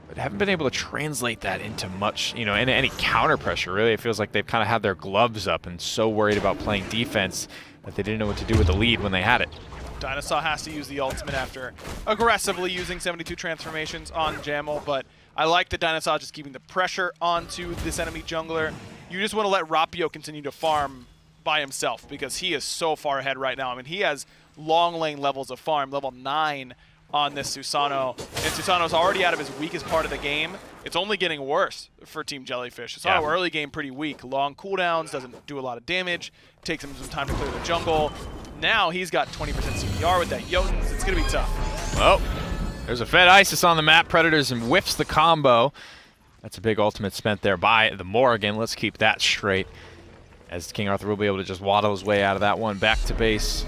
but haven't been able to translate that into much, you know, into any counter pressure, really. It feels like they've kind of had their gloves up and so worried about playing defense that they didn't know what to do with the lead when they had it. DineOhSaw has to use the ultimate after aggressively using 72 transformations on Jammel, but I like that DineOhSaw just keeping the pressure onto this enemy jungler. You just want to let Rapio continue to farm by himself because he is so far ahead right now. I mean, he has long lane levels of farm, level 9 on this Susano, and Susano's already out of his weakest part of the game. It's only getting worse for Team Jellyfish. Susano early game pretty weak. Long cooldowns, doesn't do a lot of damage, takes him some time to clear the jungle. Now he's got 20% CPR with that Jotuns. It's going to be tough. Well, there's a Fed Isis on the map. Predators and whiffs the combo. That's a big ultimate spent there by the Morrigan. Let's keep that straight, as King Arthur will be able to just waddle his way out of that one. Back to base.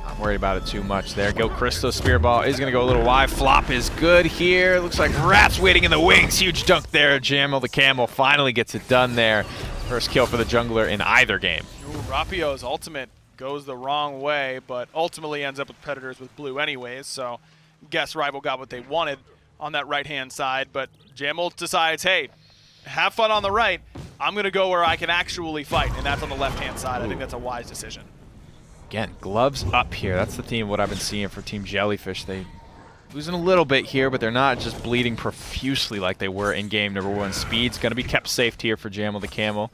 Not worried about it too much there. Gilchristo spear ball is going to go a little wide. Flop is good here. Looks like Rat's waiting in the wings. Huge dunk there. JammelTheCammel finally gets it done there. First kill for the jungler in either game. Ooh, Rapio's ultimate goes the wrong way, but ultimately ends up with Predators with blue anyways, so guess Rival got what they wanted on that right-hand side, but Jammel decides, hey, have fun on the right. I'm going to go where I can actually fight, and that's on the left-hand side. I think that's a wise decision. Again, gloves up here. That's the theme of what I've been seeing for Team Jellyfish. They losing a little bit here, but they're not just bleeding profusely like they were in game number 1. Speed's going to be kept safe here for JammelTheCammel.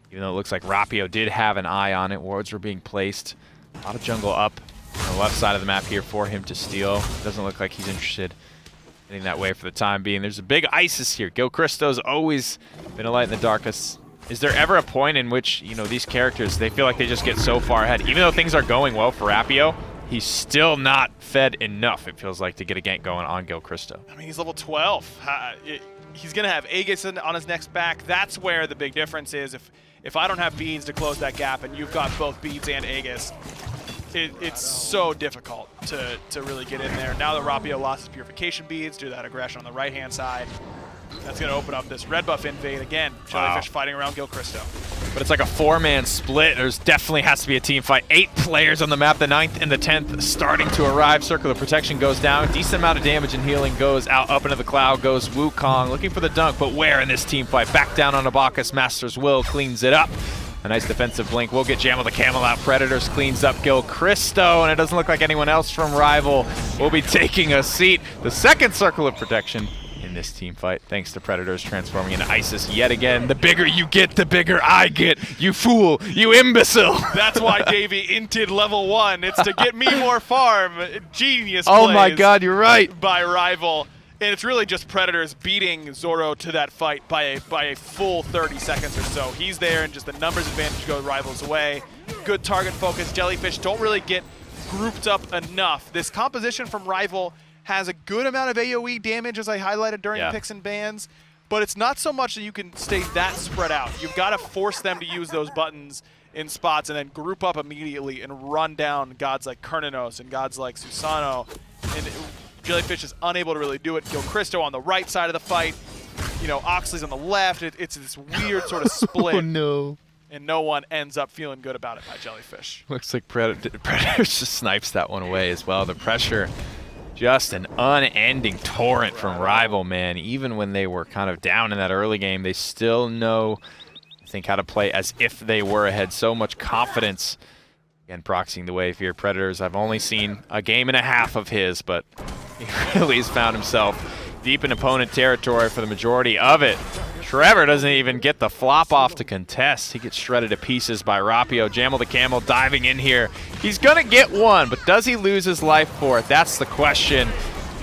Even though it looks like Rapio did have an eye on it. Wards were being placed. A lot of jungle up on the left side of the map here for him to steal. Doesn't look like he's interested in getting that way for the time being. There's a big Isis here. Gilchristo's always been a light in the darkness. Is there ever a point in which, you know, these characters, they feel like they just get so far ahead? Even though things are going well for Rapio, he's still not fed enough, it feels like, to get a gank going on Gilchristo. I mean, he's level 12. He's going to have Aegis on his next back. That's where the big difference is. If I don't have beads to close that gap and you've got both beads and Aegis, it's so difficult to really get in there. Now that Rapio lost his purification beads due to that aggression on the right-hand side, that's going to open up this red buff invade again. Jellyfish fighting around Gilchristo. But it's like a 4-man split. There's definitely has to be a team fight. 8 players on the map. The 9th and the 10th starting to arrive. Circle of protection goes down. Decent amount of damage and healing goes out. Up into the cloud goes Wukong looking for the dunk. But where in this team fight? Back down on a Bacchus. Master's Will cleans it up. A nice defensive blink will get JammelTheCammel out. Predators cleans up Gilchristo, and it doesn't look like anyone else from Rival will be taking a seat. The second circle of protection in this team fight, thanks to Predators transforming into Isis yet again. The bigger you get, the bigger I get. You fool, you imbecile. That's why Davey inted level 1. It's to get me more farm. Genius Oh plays my god, you're right. by Rival. And it's really just Predators beating Zoro to that fight by a full 30 seconds or so. He's there, and just the numbers advantage goes Rival's way. Good target focus. Jellyfish don't really get grouped up enough. This composition from Rival has a good amount of AoE damage, as I highlighted during picks and bans, but it's not so much that you can stay that spread out. You've got to force them to use those buttons in spots and then group up immediately and run down gods like Cernunnos and gods like Susano. And Jellyfish is unable to really do it. Gilchristo on the right side of the fight. You know, Oxley's on the left. It's this weird sort of split. Oh no. And no one ends up feeling good about it by Jellyfish. Looks like Predators just snipes that one away as well. The pressure, just an unending torrent from Rival, man. Even when they were kind of down in that early game, they still know, I think, how to play as if they were ahead. So much confidence. Again, proxying the wave here. Predators, I've only seen a game and a half of his, but he really has found himself deep in opponent territory for the majority of it. Trevor doesn't even get the flop off to contest. He gets shredded to pieces by Rapio. JammelTheCammel diving in here. He's gonna get one, but does he lose his life for it? That's the question.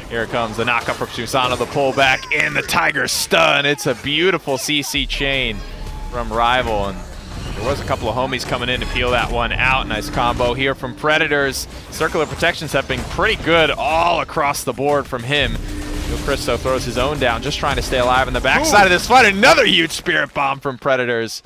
Here comes the knockup from Susano, the pullback, and the Tiger stun. It's a beautiful CC chain from Rival, and there was a couple of homies coming in to peel that one out. Nice combo here from Predators. Circular protections have been pretty good all across the board from him. Gilchristo throws his own down, just trying to stay alive in the backside of this fight. Another huge spirit bomb from Predators.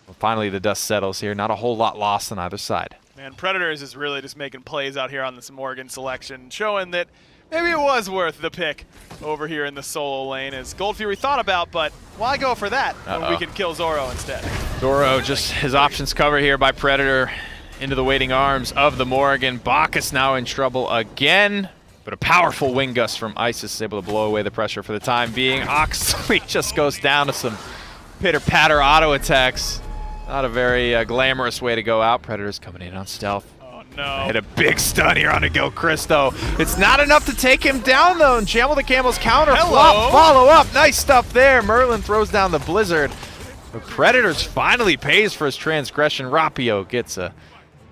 Well, finally, the dust settles here. Not a whole lot lost on either side. Man, Predators is really just making plays out here on this Morrigan selection, showing that maybe it was worth the pick over here in the solo lane, as Gold Fury thought about, but why go for that when we can kill Zoro instead? Zoro, just his options covered here by Predator into the waiting arms of the Morrigan. Bacchus now in trouble again, but a powerful wing gust from Isis is able to blow away the pressure for the time being. Oxley just goes down to some pitter-patter auto attacks. Not a very glamorous way to go out. Predators coming in on stealth. No. Hit a big stun here onto Gilchristo. It's not enough to take him down, though, and JammelTheCammel's counter flop follow up. Nice stuff there. Merlin throws down the Blizzard. The Predators finally pays for his transgression. Rapio gets a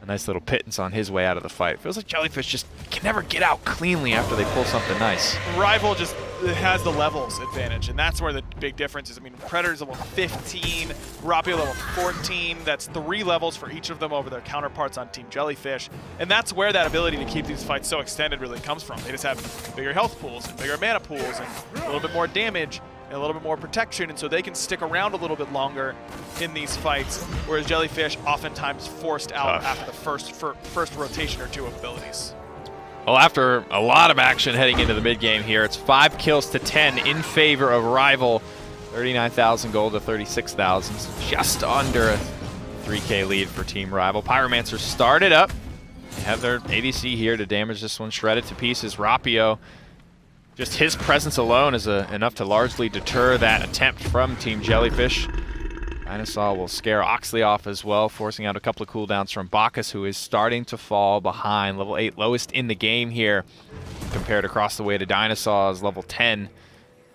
nice little pittance on his way out of the fight. Feels like Jellyfish just can never get out cleanly after they pull something nice. Rival just has the levels advantage, and that's where the big difference is. I mean, Predators level 15, Rapio level 14. That's 3 levels for each of them over their counterparts on Team Jellyfish. And that's where that ability to keep these fights so extended really comes from. They just have bigger health pools and bigger mana pools and a little bit more damage and a little bit more protection, and so they can stick around a little bit longer in these fights, whereas Jellyfish oftentimes forced out after the first rotation or two of abilities. Well, after a lot of action heading into the mid-game here, it's 5 kills to 10 in favor of Rival. 39,000 gold to 36,000, so just under a 3K lead for Team Rival. Pyromancer started up. They have their ADC here to damage this one, shredded to pieces. Rapio, just his presence alone is enough to largely deter that attempt from Team Jellyfish. DineOhSaw will scare Oxley off as well, forcing out a couple of cooldowns from Bacchus, who is starting to fall behind. Level 8, lowest in the game here, compared across the way to DineOhSaw's level 10.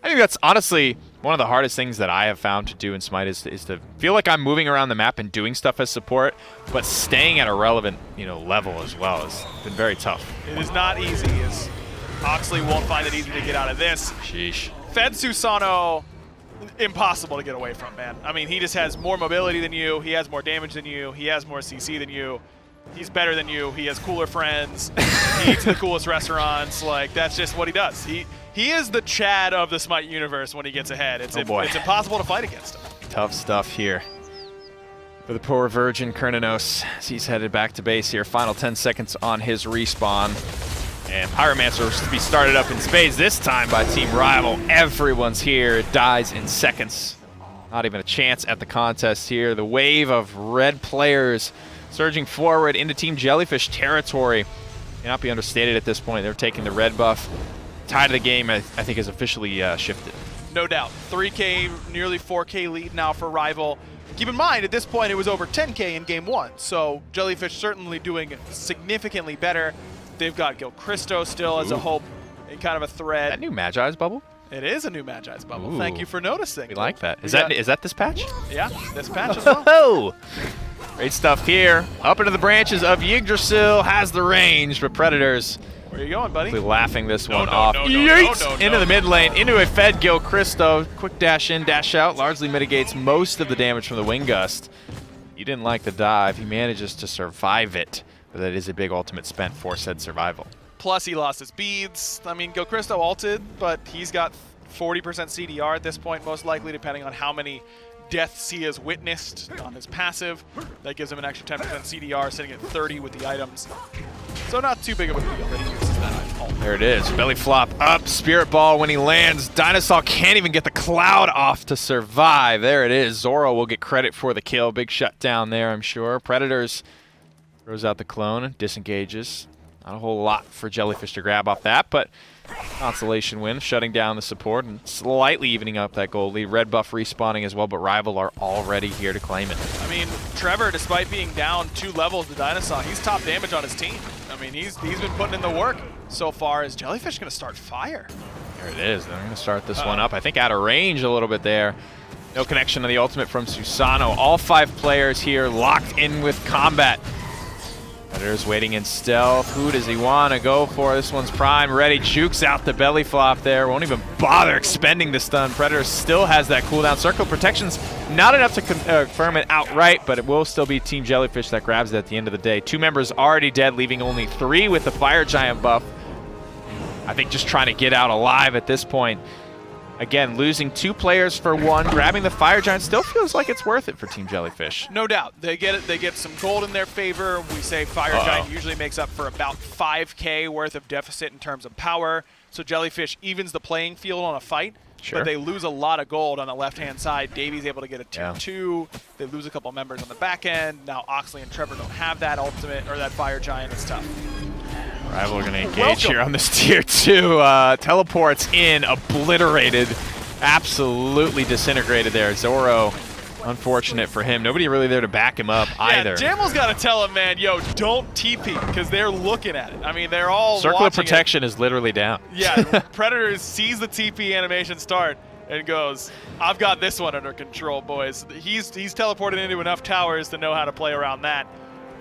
I think that's honestly one of the hardest things that I have found to do in Smite is to feel like I'm moving around the map and doing stuff as support, but staying at a relevant level as well has been very tough. It is not easy, as Oxley won't find it easy to get out of this. Sheesh. Fed Susano, impossible to get away from, man. I mean, he just has more mobility than you, he has more damage than you, he has more CC than you, he's better than you, he has cooler friends, he eats the coolest restaurants, like, that's just what he does. He is the Chad of the Smite universe when he gets ahead. It's impossible to fight against him. Tough stuff here for the poor virgin Cernunnos as he's headed back to base here. Final 10 seconds on his respawn. And Pyromancer to be started up in spades this time by Team Rival. Everyone's here. It dies in seconds. Not even a chance at the contest here. The wave of red players surging forward into Team Jellyfish territory cannot be understated at this point. They're taking the red buff. Tide of the game, I think, has officially shifted. No doubt. 3K, nearly 4K lead now for Rival. Keep in mind, at this point, it was over 10K in game 1, so Jellyfish certainly doing significantly better. They've got Gilchristo still as a hope and kind of a threat. That new Magi's bubble? It is a new Magi's bubble. Ooh. Thank you for noticing. We like that. Is that this patch? Yeah, this patch as well. Oh, great stuff here. Up into the branches of Yggdrasil, has the range, but Predators Where are you going, buddy? laughing this one no, off. no, Yeets! no, Into the mid lane, into a fed Gilchristo. Quick dash in, dash out, largely mitigates most of the damage from the Wind Gust. He didn't like the dive. He manages to survive it, but that is a big ultimate spent for said survival. Plus, he lost his beads. I mean, Gilchristo ulted, but he's got 40% CDR at this point, most likely, depending on how many deaths he has witnessed on his passive. That gives him an extra 10% CDR, sitting at 30 with the items. So not too big of a deal that he uses that ult. There it is. Belly flop up. Spirit Ball when he lands. DineOhSaw can't even get the cloud off to survive. There it is. Zoro will get credit for the kill. Big shutdown there, I'm sure. Predators throws out the clone, disengages. Not a whole lot for Jellyfish to grab off that, but consolation win, shutting down the support and slightly evening up that gold lead. Red buff respawning as well, but Rival are already here to claim it. I mean, Trevor, despite being down 2 levels to DineOhSaw, he's top damage on his team. I mean, he's been putting in the work so far. Is Jellyfish going to start fire? There it is. They're going to start this one up. I think out of range a little bit there. No connection to the ultimate from Susano. All 5 players here locked in with combat. Predator's waiting in stealth. Who does he want to go for? This one's prime, ready. Jukes out the belly flop there. Won't even bother expending the stun. Predator still has that cooldown. Circle of Protection's not enough to confirm it outright, but it will still be Team Jellyfish that grabs it at the end of the day. 2 members already dead, leaving only 3 with the Fire Giant buff. I think just trying to get out alive at this point. Again, losing 2 players for 1, grabbing the Fire Giant still feels like it's worth it for Team Jellyfish. No doubt. They get it. They get some gold in their favor. We say Fire Giant usually makes up for about 5K worth of deficit in terms of power. So Jellyfish evens the playing field on a fight. Sure. But they lose a lot of gold on the left-hand side. Davy's able to get a tier 2. They lose a couple members on the back end. Now Oxley and Trevor don't have that ultimate or that Fire Giant. It's tough. Rival are going to engage here on this tier 2. Teleports in, obliterated, absolutely disintegrated there. Zoro, unfortunate for him. Nobody really there to back him up either. Yeah, Jammel's got to tell him, man, yo, don't TP, because they're looking at it. I mean, they're all Circle of watching Protection is literally down. Yeah, Predator sees the TP animation start and goes, I've got this one under control, boys. He's teleported into enough towers to know how to play around that.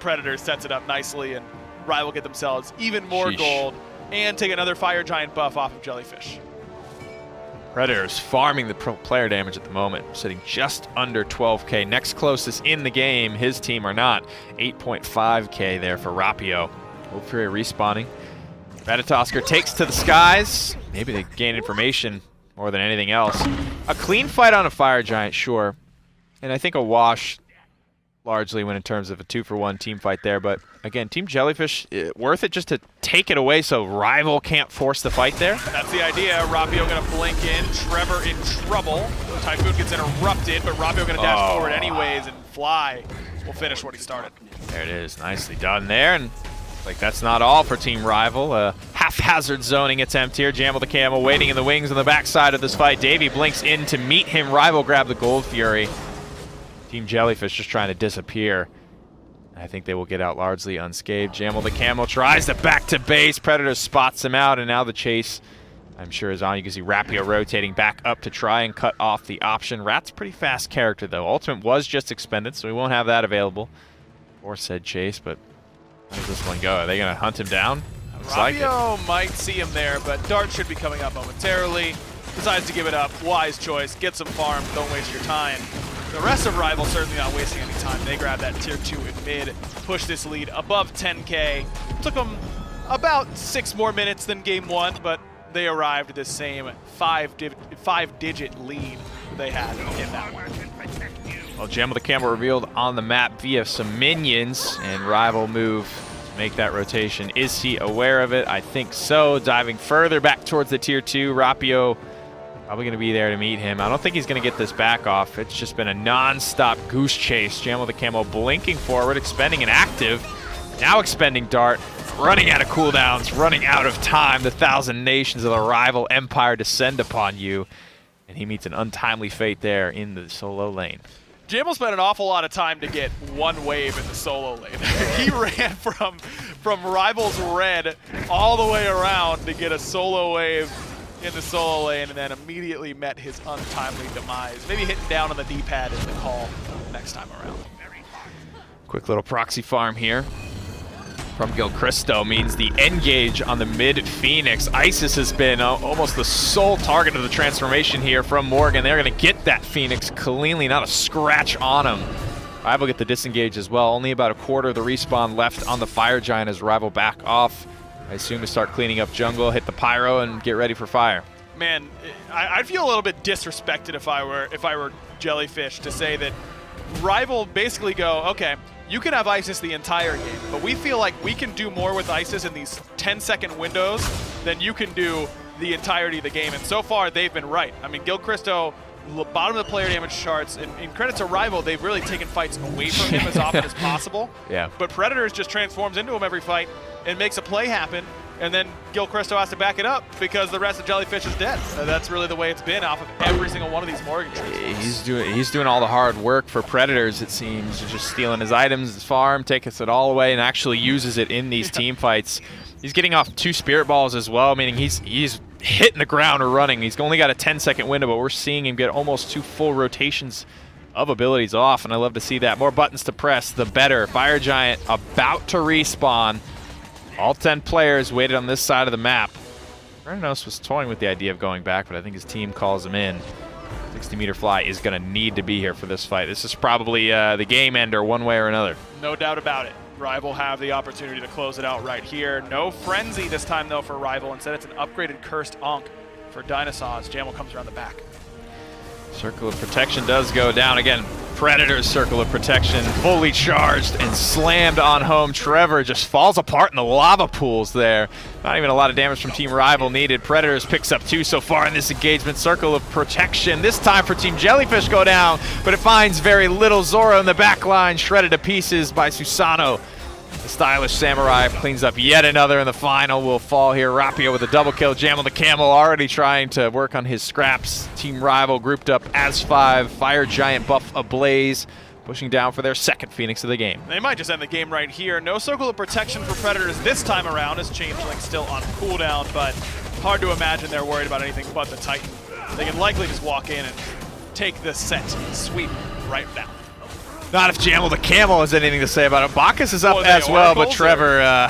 Predator sets it up nicely, and Rival get themselves even more gold and take another Fire Giant buff off of Jellyfish. Predators farming the player damage at the moment, sitting just under 12K. Next closest in the game, his team are not. 8.5K there for Rapio. Fury respawning. Ratatoskr takes to the skies. Maybe they gain information more than anything else. A clean fight on a Fire Giant, sure. And I think a wash largely when in terms of a 2-for-1 team fight there. But again, Team Jellyfish, worth it just to take it away so Rival can't force the fight there? That's the idea. Rapio going to blink in. Trevor in trouble. Typhoon gets interrupted, but Rapio going to dash forward anyways and fly. Will finish what he started. There it is. Nicely done there. And like that's not all for Team Rival. Haphazard zoning attempt here. JammelTheCammel waiting in the wings on the backside of this fight. Davey blinks in to meet him. Rival grab the Gold Fury. Team Jellyfish just trying to disappear. I think they will get out largely unscathed. JammelTheCammel tries to back to base. Predator spots him out, and now the chase, I'm sure, is on. You can see Rapio rotating back up to try and cut off the option. Rat's pretty fast character, though. Ultimate was just expended, so we won't have that available for said chase, but how does this one go? Are they going to hunt him down? Rapio might see him there, but Dart should be coming up momentarily. Decides to give it up. Wise choice. Get some farm. Don't waste your time. The rest of Rival certainly not wasting any time. They grab that tier 2 in mid, push this lead above 10K. Took them about 6 more minutes than game 1, but they arrived at the same 5-digit lead they had in that one. Well, JammelTheCammel revealed on the map via some minions, and Rival move to make that rotation. Is he aware of it? I think so. Diving further back towards the tier 2, Rapio probably going to be there to meet him. I don't think he's going to get this back off. It's just been a non-stop goose chase. JammelTheCammel blinking forward, expending an active, now expending Dart, running out of cooldowns, running out of time. The 1,000 nations of the Rival Empire descend upon you, and he meets an untimely fate there in the solo lane. Jammel spent an awful lot of time to get one wave in the solo lane. He ran from Rivals Red all the way around to get a solo wave in the solo lane, and then immediately met his untimely demise. Maybe hitting down on the D-pad is the call next time around. Quick little proxy farm here from Gilchristo means the engage on the mid Phoenix. Isis has been almost the sole target of the transformation here from Morrigan. They're going to get that Phoenix cleanly, not a scratch on him. Rival get the disengage as well. Only about a quarter of the respawn left on the Fire Giant as Rival back off. I assume to start cleaning up jungle, hit the pyro, and get ready for fire. Man, I'd feel a little bit disrespected if I were Jellyfish to say that Rival basically go, okay, you can have Isis the entire game, but we feel like we can do more with Isis in these 10-second windows than you can do the entirety of the game. And so far, they've been right. I mean, Gilchristo, bottom of the player damage charts, and in credit to Rival, they've really taken fights away from him as often as possible. Yeah. But Predators just transforms into him every fight and makes a play happen, and then Gilchristo has to back it up because the rest of Jellyfish is dead. That's really the way it's been off of every single one of these Morrigan transforms. He's doing all the hard work for Predators, it seems, just stealing his items, his farm, taking it all away, and actually uses it in these team fights. He's getting off 2 Spirit Balls as well, meaning he's hitting the ground or running. He's only got a 10-second window, but we're seeing him get almost 2 full rotations of abilities off, and I love to see that. More buttons to press, the better. Fire Giant about to respawn. All 10 players waited on this side of the map. Cernunnos was toying with the idea of going back, but I think his team calls him in. 60-meter fly is going to need to be here for this fight. This is probably the game ender one way or another. No doubt about it. Rival have the opportunity to close it out right here. No Frenzy this time, though, for Rival. Instead, it's an upgraded Cursed Ankh for DineOhSaw as Jammel comes around the back. Circle of Protection does go down. Again, Predator's Circle of Protection fully charged and slammed on home. Trevor just falls apart in the lava pools there. Not even a lot of damage from Team Rival needed. Predators picks up 2 so far in this engagement. Circle of Protection. This time for Team Jellyfish go down, but it finds very little. Zoro in the back line, shredded to pieces by Susano. The stylish samurai cleans up yet another, and the final will fall here. Rapio with a double kill. JammelTheCammel already trying to work on his scraps. Team Rival grouped up as 5. Fire Giant buff ablaze, pushing down for their second Phoenix of the game. They might just end the game right here. No Circle of Protection for Predators this time around, as Changeling still on cooldown, but hard to imagine they're worried about anything but the Titan. They can likely just walk in and take the set sweep right now. Not if JammelTheCammel has anything to say about it. Bacchus is up as well, but Trevor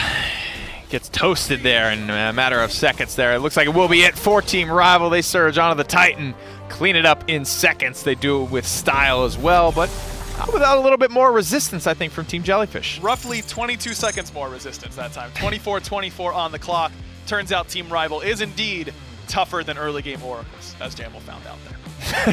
gets toasted there in a matter of seconds there. It looks like it will be it for Team Rival. They surge onto the Titan, clean it up in seconds. They do it with style as well, but without a little bit more resistance, I think, from Team Jellyfish. Roughly 22 seconds more resistance that time. 24-24 on the clock. Turns out Team Rival is indeed tougher than early game Oracles, as Jammel found out there.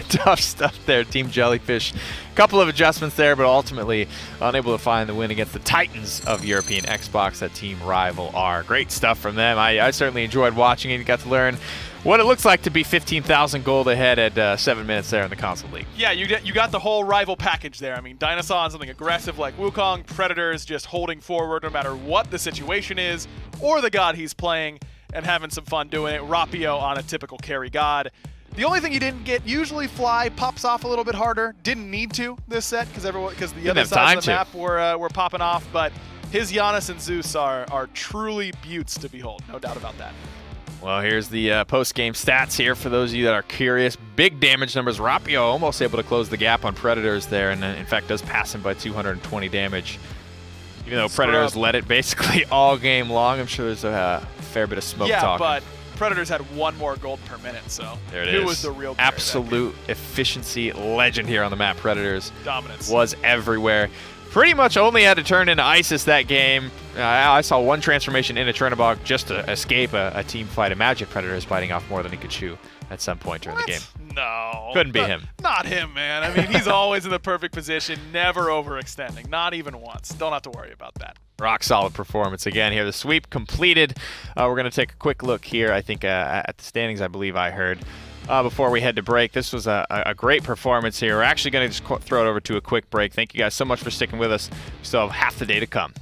Tough stuff there, Team Jellyfish. Couple of adjustments there, but ultimately unable to find the win against the Titans of European Xbox that Team Rival are. Great stuff from them. I certainly enjoyed watching it. You got to learn what it looks like to be 15,000 gold ahead at 7 minutes there in the console league. Yeah, you got the whole Rival package there. I mean, DineOhSaw on something aggressive like Wukong, Predators just holding forward no matter what the situation is or the god he's playing and having some fun doing it. Rapio on a typical carry god. The only thing he didn't get, usually Fly pops off a little bit harder. Didn't need to this set because the other sides of the map were popping off, but his Giannis and Zeus are truly beauts to behold, no doubt about that. Well, here's the post-game stats here for those of you that are curious. Big damage numbers. Rapio almost able to close the gap on Predators there, and in fact does pass him by 220 damage. Even though Predators led it basically all game long, I'm sure there's a fair bit of smoke talking. Yeah, but Predators had 1 more gold per minute, so there it is. Who was the real player? Absolute efficiency legend here on the map. Predators dominance was everywhere. Pretty much only had to turn into Isis that game. I saw 1 transformation into Chernobog just to escape a team fight. Imagine Predators biting off more than he could chew at some point during the game. No. Couldn't be him. Not him, man. I mean, he's always in the perfect position, never overextending, not even once. Don't have to worry about that. Rock solid performance again here. The sweep completed. We're going to take a quick look here, I think, at the standings, I believe I heard. Before we head to break, this was a great performance here. We're actually going to just throw it over to a quick break. Thank you guys so much for sticking with us. We still have half the day to come.